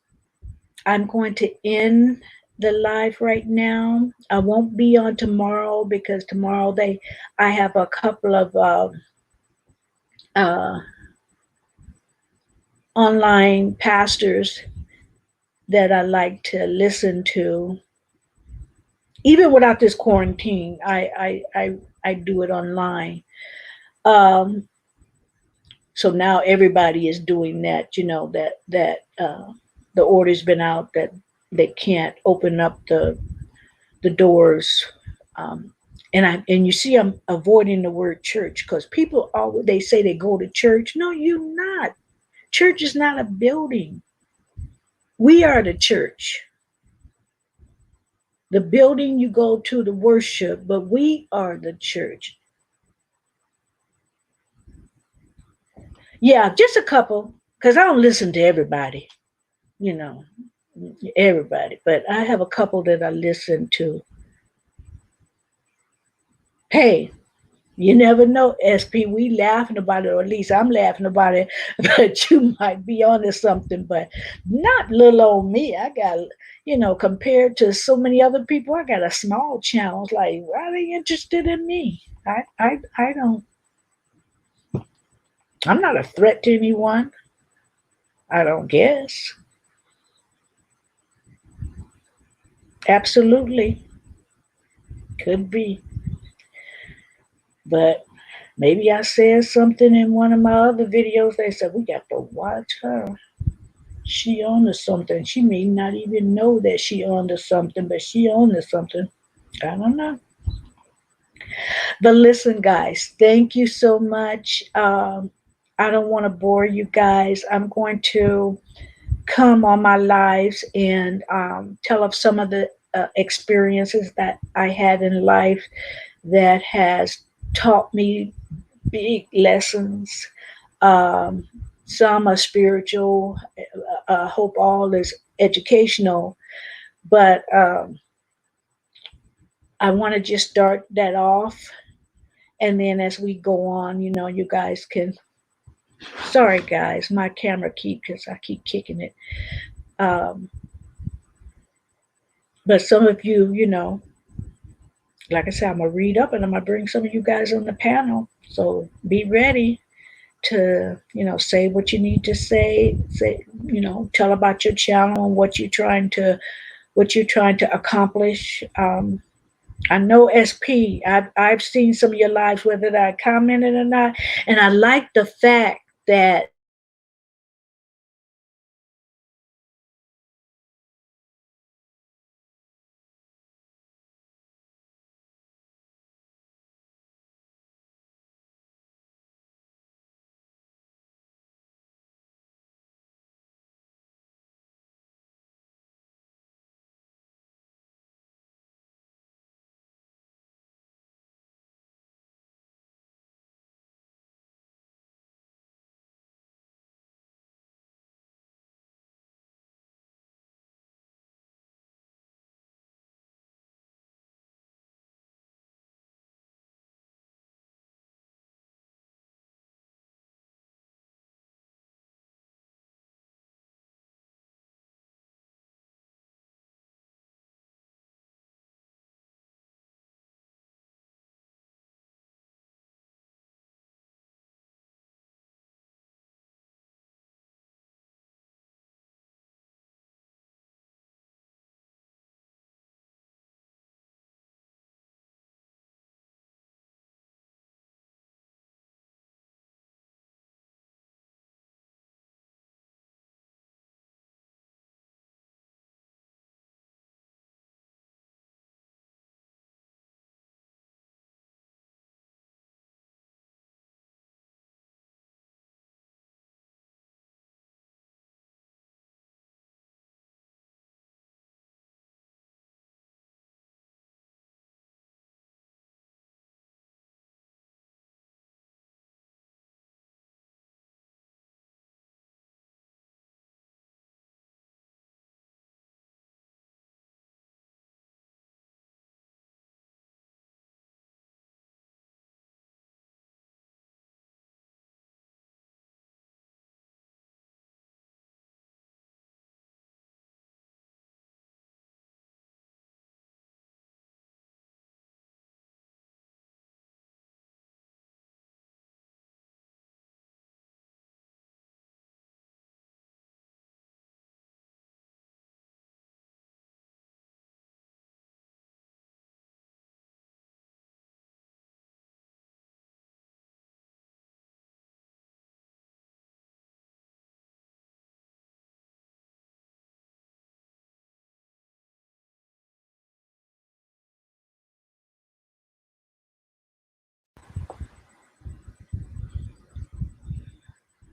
going to end the live right now. I won't be on tomorrow because tomorrow I have a couple of uh, online pastors that I like to listen to. Even without this quarantine, I do it online. Um, so now everybody is doing that. That the order's been out that they can't open up the doors. Um, and you see, I'm avoiding the word church because people always they say they go to church. No, you're not. Church is not a building. We are the church. The building you go to worship, but we are the church. Yeah, just a couple, because I don't listen to everybody, you know, everybody, but I have a couple that I listen to. Hey, you never know, SP. We laughing about it, or at least I'm laughing about it. But you might be onto something. But not little old me. I got, compared to so many other people, I got a small channel. It's like, why are they interested in me? I don't. I'm not a threat to anyone. I don't guess. Absolutely, could be. But maybe I said something in one of my other videos. They said we got to watch her. She on to something. She may not even know that she on to something, but she on to something. I don't know. But listen, guys, thank you so much. I don't want to bore you guys. I'm going to come on my lives and tell of some of the experiences that I had in life that has taught me big lessons. Um, some are spiritual. I hope all is educational. But I want to just start that off. And then as we go on, you guys can. Sorry, guys, my camera because I keep kicking it. Um, but some of you, like I said, I'm gonna read up and I'm gonna bring some of you guys on the panel. So be ready to, say what you need to say. Say, tell about your channel and what you're trying to accomplish. I know SP. I've seen some of your lives, whether I commented or not, and I like the fact that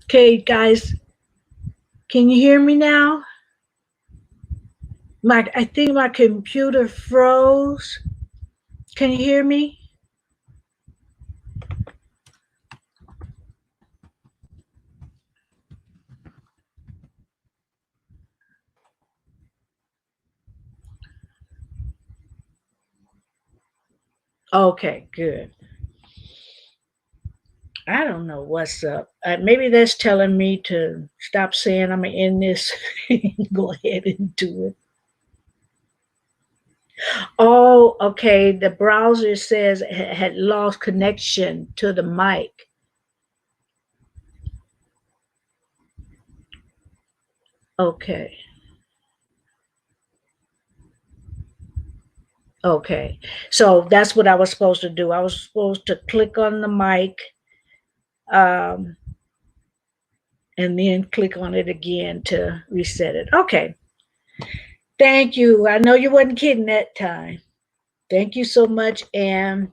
Okay, guys, can you hear me now? I think my computer froze. Can you hear me? Okay, good. I don't know what's up. Maybe that's telling me to stop saying I'm in this and go ahead and do it. Oh, okay. The browser says it had lost connection to the mic. Okay. Okay. So that's what I was supposed to do. I was supposed to click on the mic, um, and then click on it again to reset it. Okay. Thank you. I know you wasn't kidding that time. Thank you so much. And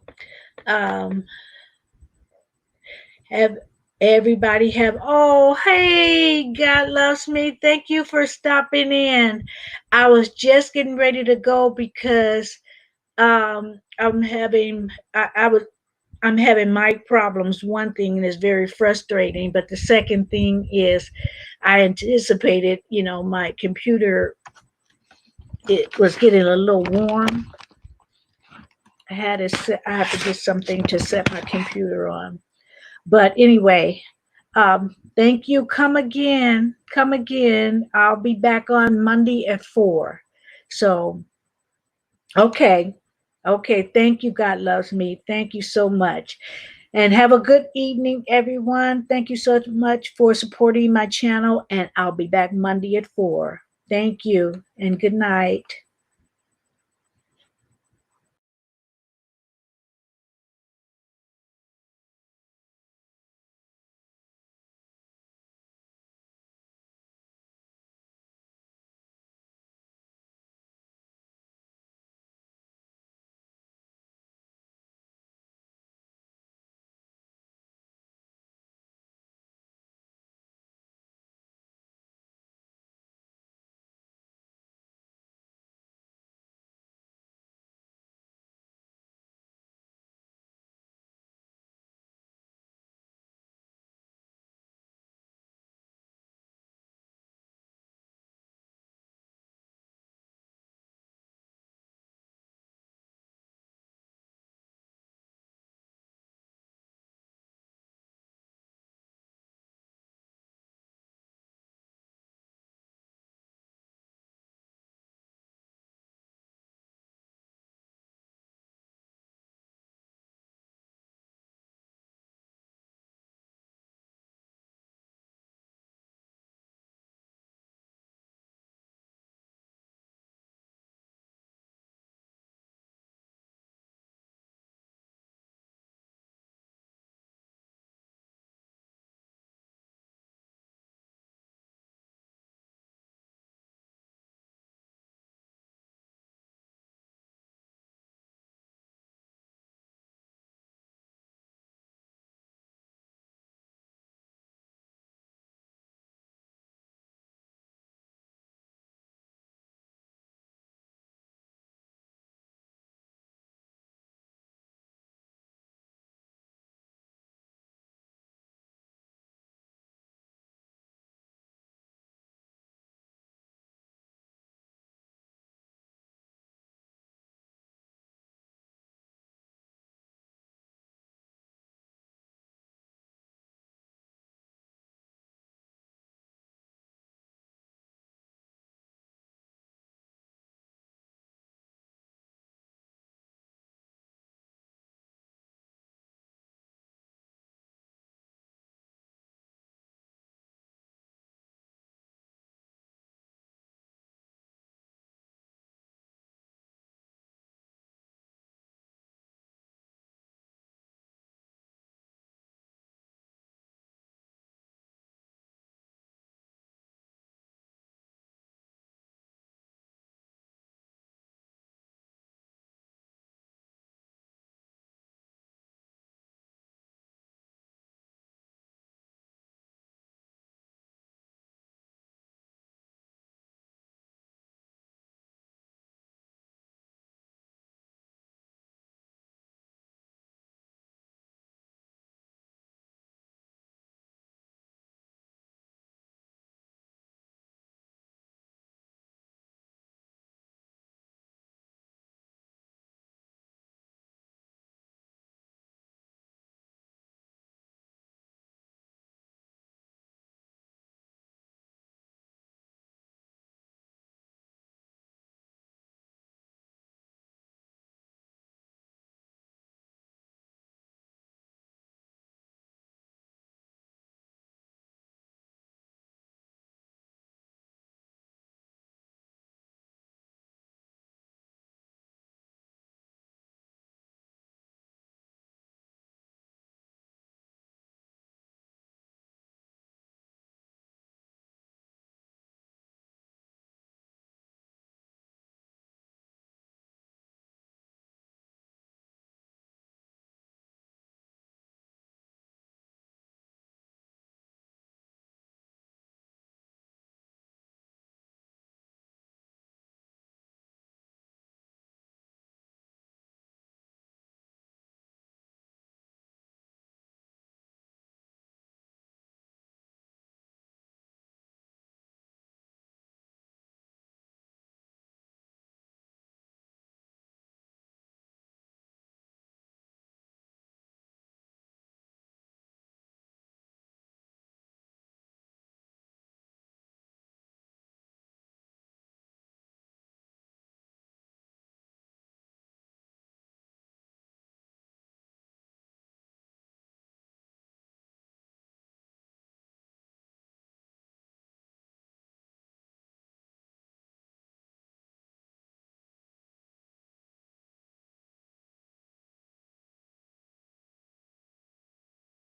um, have everybody have, oh, hey, God loves me. Thank you for stopping in. I was just getting ready to go because I'm having, I'm having mic problems. One thing is very frustrating, but the second thing is I anticipated, my computer, it was getting a little warm. I have to get something to set my computer on. But anyway, thank you. Come again. Come again. I'll be back on Monday at 4. So, okay. Okay. Thank you. God loves me. Thank you so much. And have a good evening, everyone. Thank you so much for supporting my channel. And I'll be back Monday at 4. Thank you and good night.